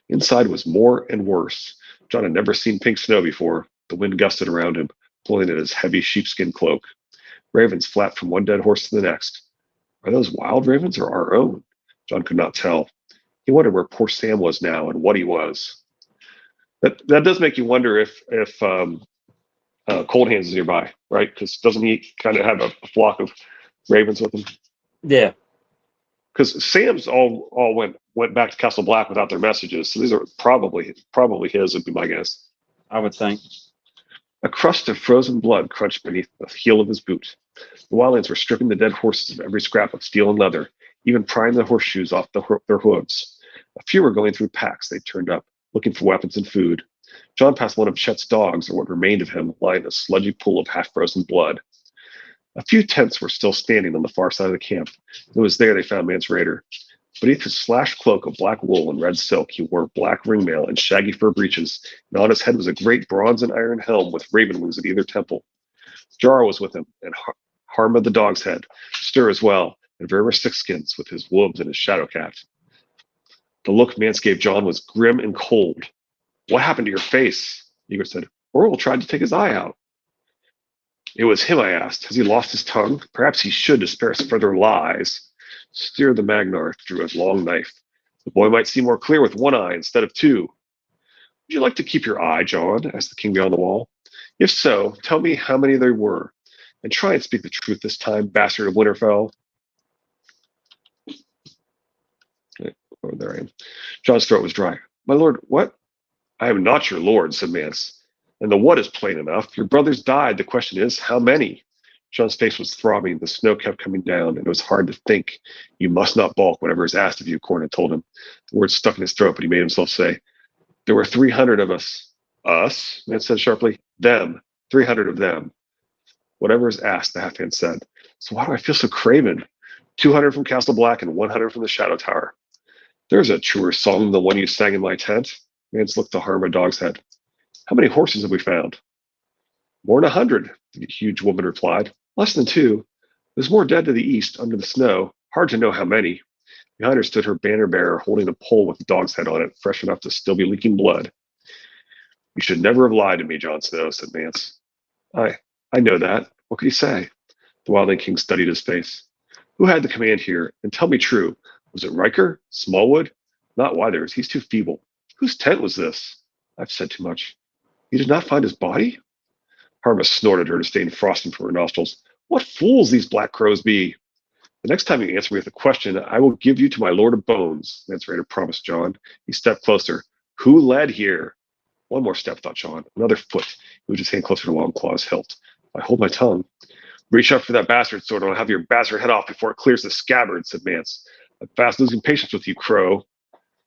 Inside was more and worse. Jon had never seen pink snow before. The wind gusted around him, pulling at his heavy sheepskin cloak. Ravens flapped from one dead horse to the next. Are those wild ravens or our own? Jon could not tell. He wondered where poor Sam was now and what he was. That does make you wonder if Cold Hands is nearby, right? Because doesn't he kind of have a flock of ravens with him? Yeah. Because Sam's all went back to Castle Black without their messages, so these are probably his, would be my guess. I would think. A crust of frozen blood crunched beneath the heel of his boot. The wildlings were stripping the dead horses of every scrap of steel and leather, even prying the horseshoes off their hooves. A few were going through packs they turned up, looking for weapons and food. Jon passed one of Chet's dogs, or what remained of him, lying in a sludgy pool of half-frozen blood. A few tents were still standing on the far side of the camp. It was there they found Mance Rayder. Beneath his slashed cloak of black wool and red silk, he wore black ringmail and shaggy fur breeches, and on his head was a great bronze and iron helm with raven wings at either temple. Jarl was with him, and Harma the dog's head, Stir as well, and Verma Sixskins with his wolves and his shadowcat. The look Mance gave Jon was grim and cold. What happened to your face? Egret said. Orel tried to take his eye out. It was him, I asked. Has he lost his tongue? Perhaps he should, to spare us further lies. Steer the Magnar drew a long knife. The boy might see more clear with one eye instead of two. Would you like to keep your eye, Jon? Asked the king beyond the wall. If so, tell me how many there were, and try and speak the truth this time, bastard of Winterfell. Oh, there I am. Jon's throat was dry. My lord, what? I am not your lord, said Mance. And the what is plain enough. Your brothers died. The question is, how many? John's face was throbbing. The snow kept coming down, and it was hard to think. You must not balk, whatever is asked of you, Corn had told him. The words stuck in his throat, but he made himself say, there were 300 of us. Us? Man said sharply. Them. 300 of them. Whatever is asked, the half-man said. So why do I feel so craven? 200 from Castle Black and 100 from the Shadow Tower. There's a truer song than the one you sang in my tent. Mance looked to harm a dog's head. How many horses have we found? More than 100, the huge woman replied. Less than 2. There's more dead to the east, under the snow. Hard to know how many. Behind her stood her banner bearer, holding a pole with a dog's head on it, fresh enough to still be leaking blood. You should never have lied to me, Jon Snow, said Mance. I know that. What could he say? The Wildling King studied his face. Who had the command here? And tell me true. Was it Riker? Smallwood? Not Withers. He's too feeble. Whose tent was this? I've said too much. You did not find his body? Harma snorted her to stain frosting from her nostrils. What fools these black crows be! The next time you answer me with a question, I will give you to my Lord of Bones, Mance Rayder promised Jon. He stepped closer. Who led here? One more step, thought Jon. Another foot. He moved his hand closer to Longclaw's hilt. I hold my tongue. Reach up for that bastard sword, and I'll have your bastard head off before it clears the scabbard, said Mance. I'm fast losing patience with you, Crow.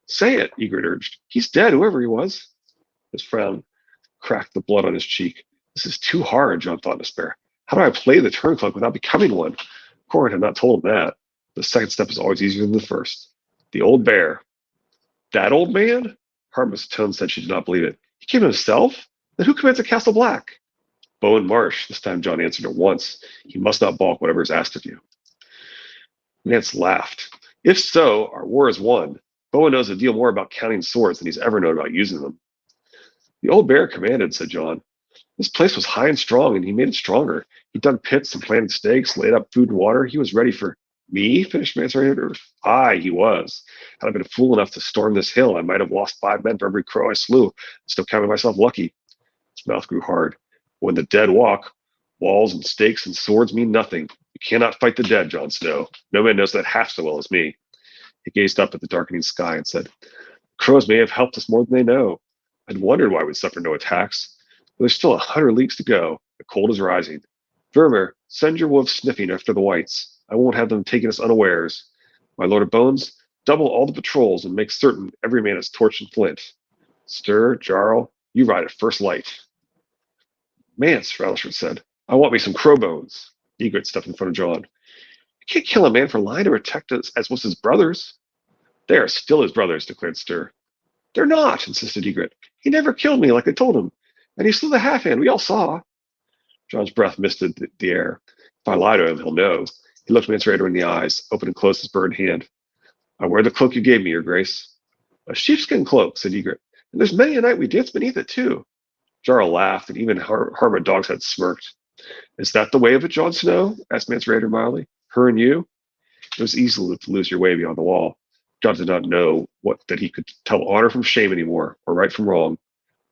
Say it, Egret urged. He's dead, whoever he was. His frown cracked the blood on his cheek. This is too hard, Jon thought in despair. How do I play the turncloak without becoming one? Corrin had not told him that. The second step is always easier than the first. The old bear. That old man? Harmless tone said she did not believe it. He came himself? Then who commands at Castle Black? Bowen Marsh. This time Jon answered at once. He must not balk whatever is asked of you. Mance laughed. If so, our war is won. Bowen knows a deal more about counting swords than he's ever known about using them. The old bear commanded, said Jon. This place was high and strong, and he made it stronger. He dug pits and planted stakes, laid up food and water. He was ready for me, finished Mance Rayder. Aye, he was. Had I been fool enough to storm this hill, I might have lost 5 men for every crow I slew, still counting myself lucky. His mouth grew hard. When the dead walk, walls and stakes and swords mean nothing. You cannot fight the dead, Jon Snow. No man knows that half so well as me. He gazed up at the darkening sky and said, Crows may have helped us more than they know. I'd wondered why we'd suffer no attacks. But there's still 100 leagues to go. The cold is rising. Vermeer, send your wolves sniffing after the whites. I won't have them taking us unawares. My Lord of Bones, double all the patrols and make certain every man is torch and flint. Stir, Jarl, you ride at first light. Mance, Rattleshort said, I want me some crow bones. Egret stepped in front of Jon. You can't kill a man for lying to protect us as was his brothers. They are still his brothers, declared Stir. They're not, insisted Egret. He never killed me like I told him. And he slew the half-hand. We all saw. Jon's breath misted the air. If I lie to him, he'll know. He looked Mance Rayder in the eyes, opened and closed his burned hand. I wear the cloak you gave me, Your Grace. A sheepskin cloak, said Egret. And there's many a night we dance beneath it, too. Jarl laughed, and even Harma Dogshead smirked. Is that the way of it, Jon Snow? Asked Mance Rayder mildly. Her and you? It was easy to lose your way beyond the wall. Jon did not know that he could tell honor from shame anymore, or right from wrong.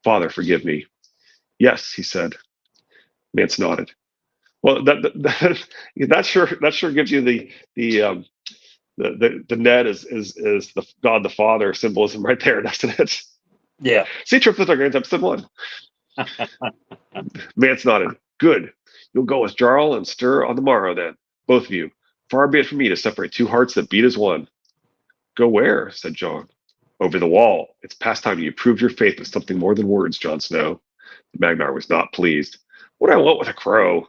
Father, forgive me. Yes, he said. Mance nodded. Well, that sure gives you the Ned is the God the Father symbolism right there, doesn't it? Yeah. See Trip with our Grand episode 1. Mance nodded. Good. You'll go with Jarl and Stir on the morrow then, both of you. Far be it from me to separate 2 hearts that beat as one. Go where? Said Jon. Over the wall. It's past time you proved your faith with something more than words, Jon Snow. The Magnar was not pleased. What do I want with a crow?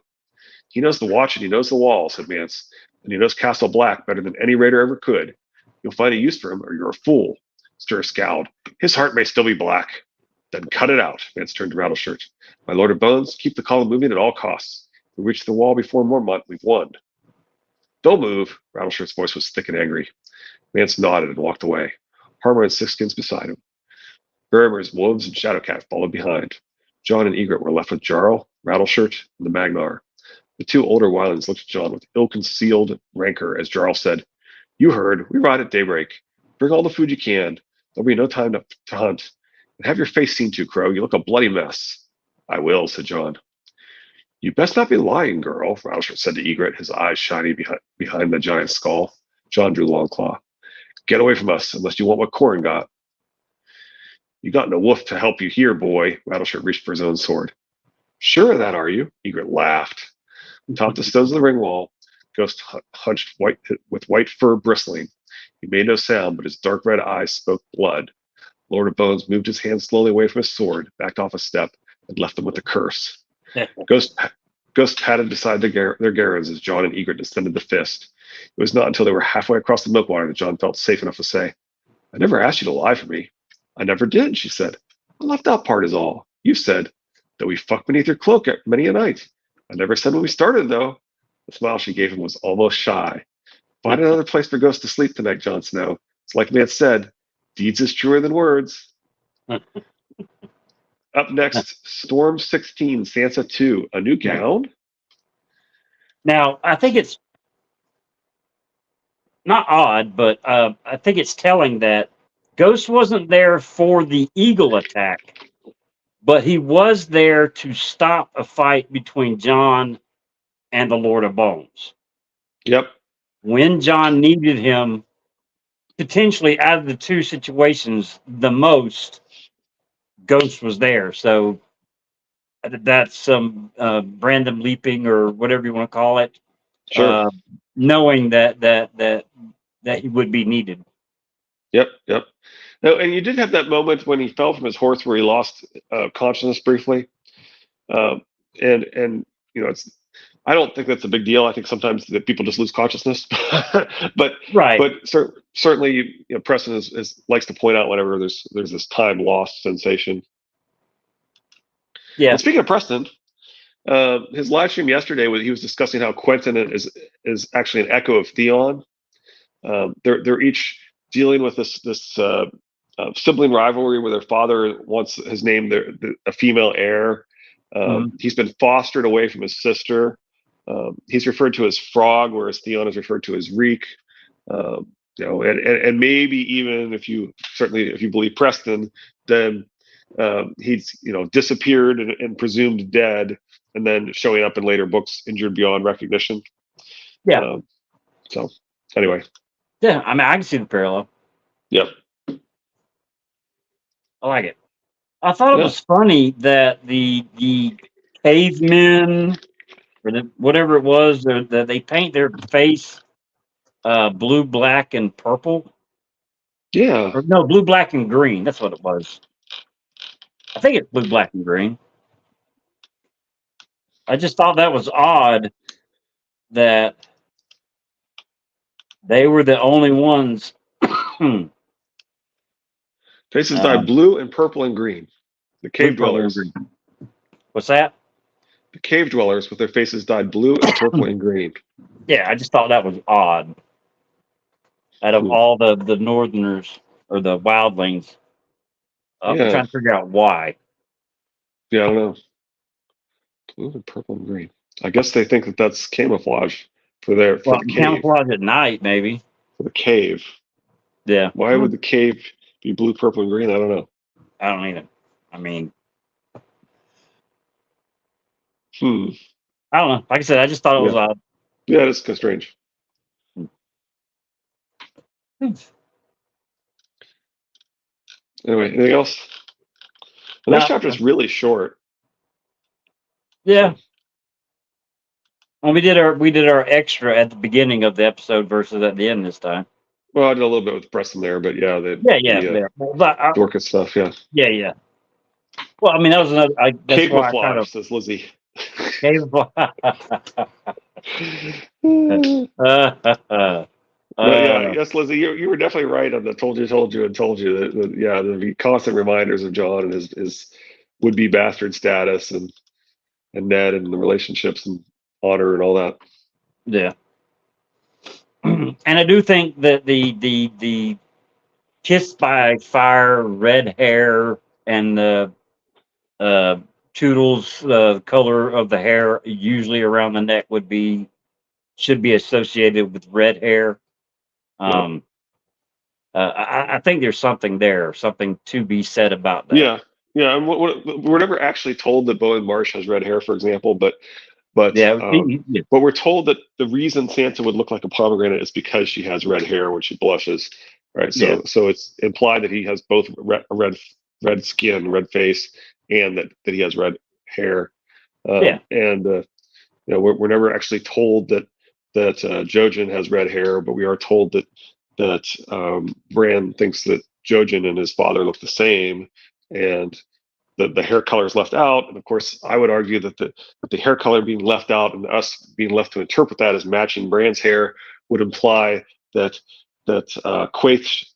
He knows the watch and he knows the wall, said Mance, and he knows Castle Black better than any raider ever could. You'll find a use for him, or you're a fool. Stir scowled. His heart may still be black. Then cut it out, Mance turned to Rattleshirt. My Lord of Bones, keep the column moving at all costs. If we reach the wall before Mormont, we've won. Don't move. Rattleshirt's voice was thick and angry. Mance nodded and walked away. Harma and Sixskins beside him. Vermeer's wolves and Shadowcat followed behind. Jon and Egret were left with Jarl, Rattleshirt, and the Magnar. The 2 older wildlings looked at Jon with ill-concealed rancor as Jarl said, You heard. We ride at daybreak. Bring all the food you can. There'll be no time to hunt. And have your face seen to, Crow. You look a bloody mess. I will, said Jon. You best not be lying, girl, Rattleshirt said to Egret, his eyes shining behind the giant's skull. Jon drew Longclaw. Get away from us, unless you want what Corrin got. You gotten a wolf to help you here, boy. Rattleshirt reached for his own sword. Sure of that, are you? Egret laughed. Atop the stones of the ring wall, Ghost hunched with white fur bristling. He made no sound, but his dark red eyes spoke blood. Lord of Bones moved his hand slowly away from his sword, backed off a step, and left them with a curse. Ghost padded beside their garrons as Jon and Egret descended the fist. It was not until they were halfway across the milkwater that Jon felt safe enough to say, I never asked you to lie for me. I never did, she said. I left that part is all. You said that we fucked beneath your cloak many a night. I never said when we started, though. The smile she gave him was almost shy. Find another place for Ghost to sleep tonight, Jon Snow. It's like man said, deeds is truer than words. Up next, Storm 16, Sansa 2. A new gown? Now, I think it's not odd, but I think it's telling that Ghost wasn't there for the eagle attack, but he was there to stop a fight between Jon and the Lord of Bones. Yep. When Jon needed him, potentially out of the two situations, the most, Ghost was there. So that's some random leaping or whatever you want to call it. Sure. Knowing that he would be needed. Yep. No, and you did have that moment when he fell from his horse where he lost consciousness briefly. And it's. I don't think that's a big deal. I think sometimes that people just lose consciousness, but right. But certainly, Preston likes to point out whenever there's this time lost sensation. Yeah. And speaking of Preston, his live stream yesterday he was discussing how Quentin is actually an echo of Theon. They're each dealing with this sibling rivalry where their father wants his name a female heir. He's been fostered away from his sister. He's referred to as Frog, whereas Theon is referred to as Reek. And maybe even if you believe Preston, then he's disappeared and presumed dead, and then showing up in later books injured beyond recognition. Yeah. So anyway. Yeah, I mean, I can see the parallel. Yep. I like it. I thought it was funny that the cavemen or whatever it was that they paint their face blue, black, and purple. Yeah. Or no, blue, black, and green. That's what it was. I think it's blue, black, and green. I just thought that was odd that they were the only ones. Faces dyed blue and purple and green. The cave dwellers. What's that? The cave dwellers with their faces dyed blue and purple and green. Yeah, I just thought that was odd. Out of all the northerners or the wildlings, I'm trying to figure out why. Yeah, I don't know. Blue and purple and green. I guess they think that that's camouflage for the cave. Camouflage at night, maybe. For the cave. Yeah. Why would the cave be blue, purple, and green? I don't know. I don't either. I mean, I don't know. Like I said, I just thought it was odd. Yeah, it's kind of strange. Anyway, anything else? The next chapter is really short. Yeah. Well, we did our extra at the beginning of the episode versus at the end this time. Well, I did a little bit with Preston there, but yeah, Dorcas stuff, yeah. Yeah. Well, I mean, that was another. That's why I kind of says Lizzie. Camouflage. Yes, Lizzie, you were definitely right on the told you, the constant reminders of Jon and his would-be bastard status and Ned and the relationships and honor and all that. Yeah. And I do think that the kissed by fire, red hair, and the Toodles, the color of the hair usually around the neck should be associated with red hair. I think there's something there, something to be said about that. Yeah. And we're never actually told that Bowen Marsh has red hair, for example, but we're told that the reason Sansa would look like a pomegranate is because she has red hair when she blushes, right? So it's implied that he has both red red skin, red face, and that he has red hair. And we're never actually told that Jojen has red hair, but we are told that Bran thinks that Jojen and his father look the same, and the hair color is left out. And of course, I would argue that the hair color being left out and us being left to interpret that as matching Bran's hair would imply that Quaith's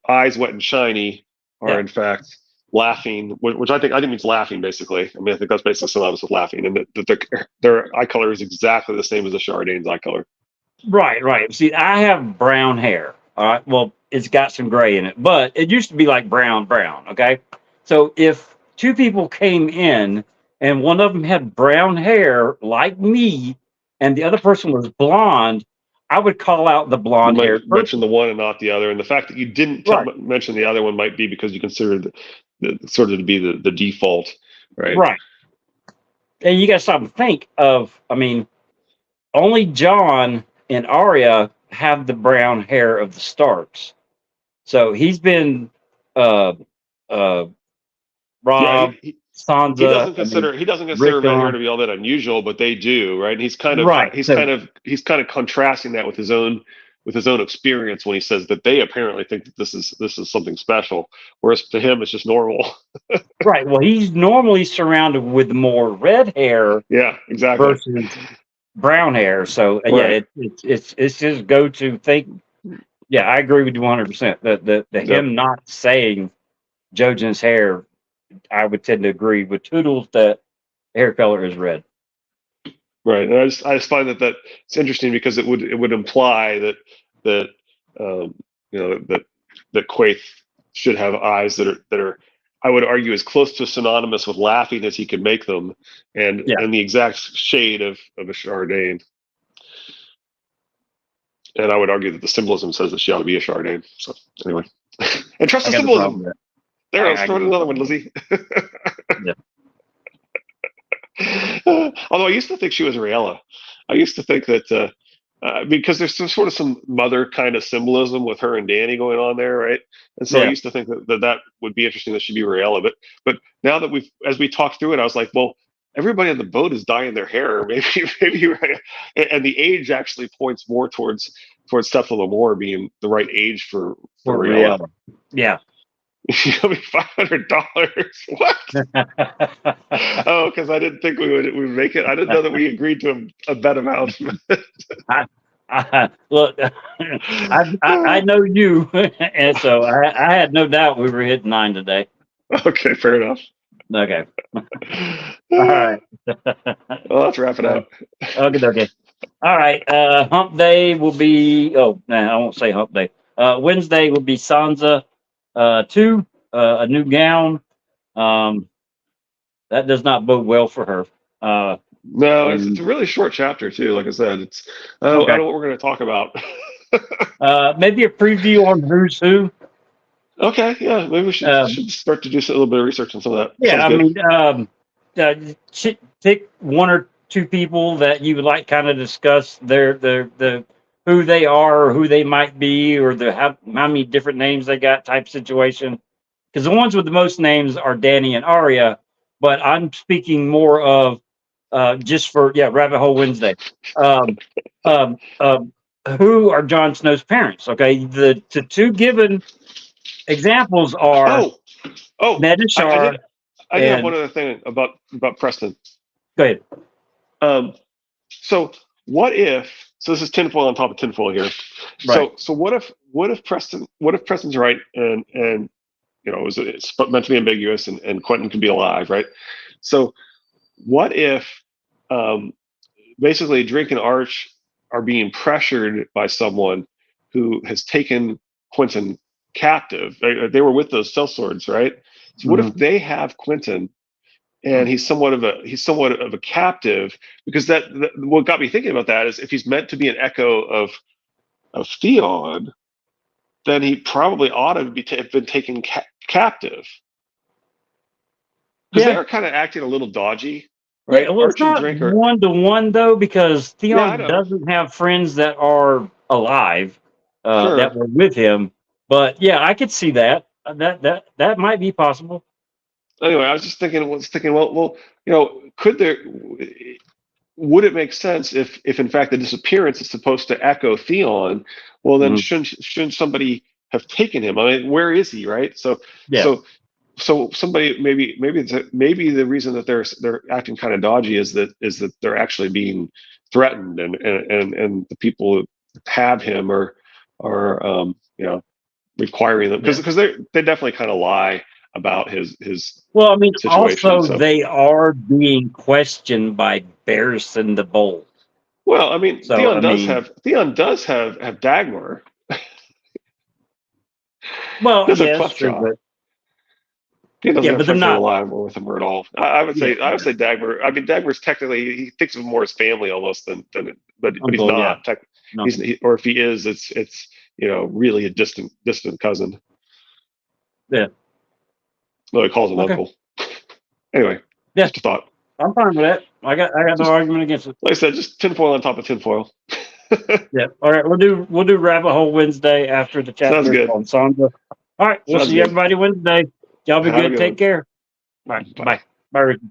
eyes wet and shiny are in fact laughing, which I think means laughing basically. I mean, I think that's basically synonymous with laughing, and that their eye color is exactly the same as the Shardane's eye color. Right. See, I have brown hair. All right. Well, it's got some gray in it, but it used to be like brown. Okay. So if two people came in and one of them had brown hair like me, and the other person was blonde, I would call out the blonde hair. Mention the one and not the other, and the fact that you didn't mention the other one might be because you considered the sort of to be the default, right? Right. And you got to stop and think of. I mean, only Jon and Arya have the brown hair of the Starks, so he's been Rob, Sansa. He doesn't consider red hair to be all that unusual, but they do, right? And he's kind of contrasting that with his own experience when he says that they apparently think that this is something special, whereas to him it's just normal. Right. Well, he's normally surrounded with more red hair. Yeah, exactly. Versus brown hair. So it's his go-to thing. Yeah, I agree with you 100%. The him not saying Jojen's hair, I would tend to agree with Toodles that hair color is red. Right, and I just find that it's interesting because it would imply that Quaith should have eyes that are I would argue as close to synonymous with laughing as he could make them, and the exact shade of a Shardane. And I would argue that the symbolism says that she ought to be a Shardane. So anyway, and trust the symbolism. There, let's throw in another one, Lizzie. Although I used to think she was Rhaella. I used to think that because there's some mother kind of symbolism with her and Dany going on there, right? And so I used to think that would be interesting that she'd be Rhaella. But now that as we talked through it, I was like, well, everybody on the boat is dyeing their hair. Maybe right. And the age actually points more towards Steph Lamore being the right age for Rhaella. Yeah. You owe me $500. What? Oh, because I didn't think we would make it. I didn't know that we agreed to a bet amount. Look, I know you, and so I had no doubt we were hitting 9 today. Okay, fair enough. Okay. All right. Well, let's wrap it up. Okay. All right. Hump day will be. Oh, no, I won't say hump day. Wednesday will be Sansa 2, a new gown. That does not bode well for her. No, it's a really short chapter too. Like I said, it's I don't know what we're going to talk about. Maybe a preview on Who's Who. Okay, yeah, maybe we should start to do a little bit of research on some of that. Yeah, I mean, pick 1 or 2 people that you would like kind of discuss the who they are or who they might be or how many different names they got type situation. Because the ones with the most names are Dany and Arya, but I'm speaking more of just for Rabbit Hole Wednesday. Who are Jon Snow's parents? Okay, the 2 given examples are Ned and Shar. I have one other thing about Preston. Go ahead. So what if? So this is tinfoil on top of tinfoil here. Right. So what if Preston's right and it's meant to be ambiguous and Quentin can be alive, right? So what if basically Drake and Arch are being pressured by someone who has taken Quentin captive? They were with those sellswords, right? So what if they have Quentin and he's somewhat of a captive? Because that what got me thinking about that is if he's meant to be an echo of Theon, then he probably ought to have been taken captive. Because they are kind of acting a little dodgy, right? Yeah, well, it's not 1-to-1 though, because Theon doesn't have friends that are alive that were with him. But yeah, I could see that. that might be possible. Anyway, I was just thinking, well, would it make sense if in fact the disappearance is supposed to echo Theon? Well, then Mhm. shouldn't somebody have taken him? I mean, where is he, right? Yeah. So somebody maybe the reason that they're acting kind of dodgy is that they're actually being threatened, and the people who have him are requiring them, because they definitely kind of lie about his Well, I mean, situation. also So, they are being questioned by Barristan the Bold. well, I mean, So I mean, Theon does have Dagmar. well, Doesn't yes, true, Cleftjaw. but He doesn't yeah, have but they're friends that are not. alive or with him at all. I would Yeah, say Dagmar. I mean, Dagmar's technically, he thinks of him more as family almost but he's uncle. Yeah, not. no. Or if he is, it's really a distant cousin. Yeah. Well, he calls him Okay. uncle. Anyway, Yeah, just a thought. I'm fine with that. I got no Just argument against it. like I said, just tinfoil on top of tinfoil. Yeah. All right, we'll do Rabbit Hole Wednesday after the Sounds chapter good. on Sandra. All right, we'll Sounds see good. everybody Wednesday. Y'all be Have a good. good Take one. care. All right. Bye. Bye. Bye, Ricky.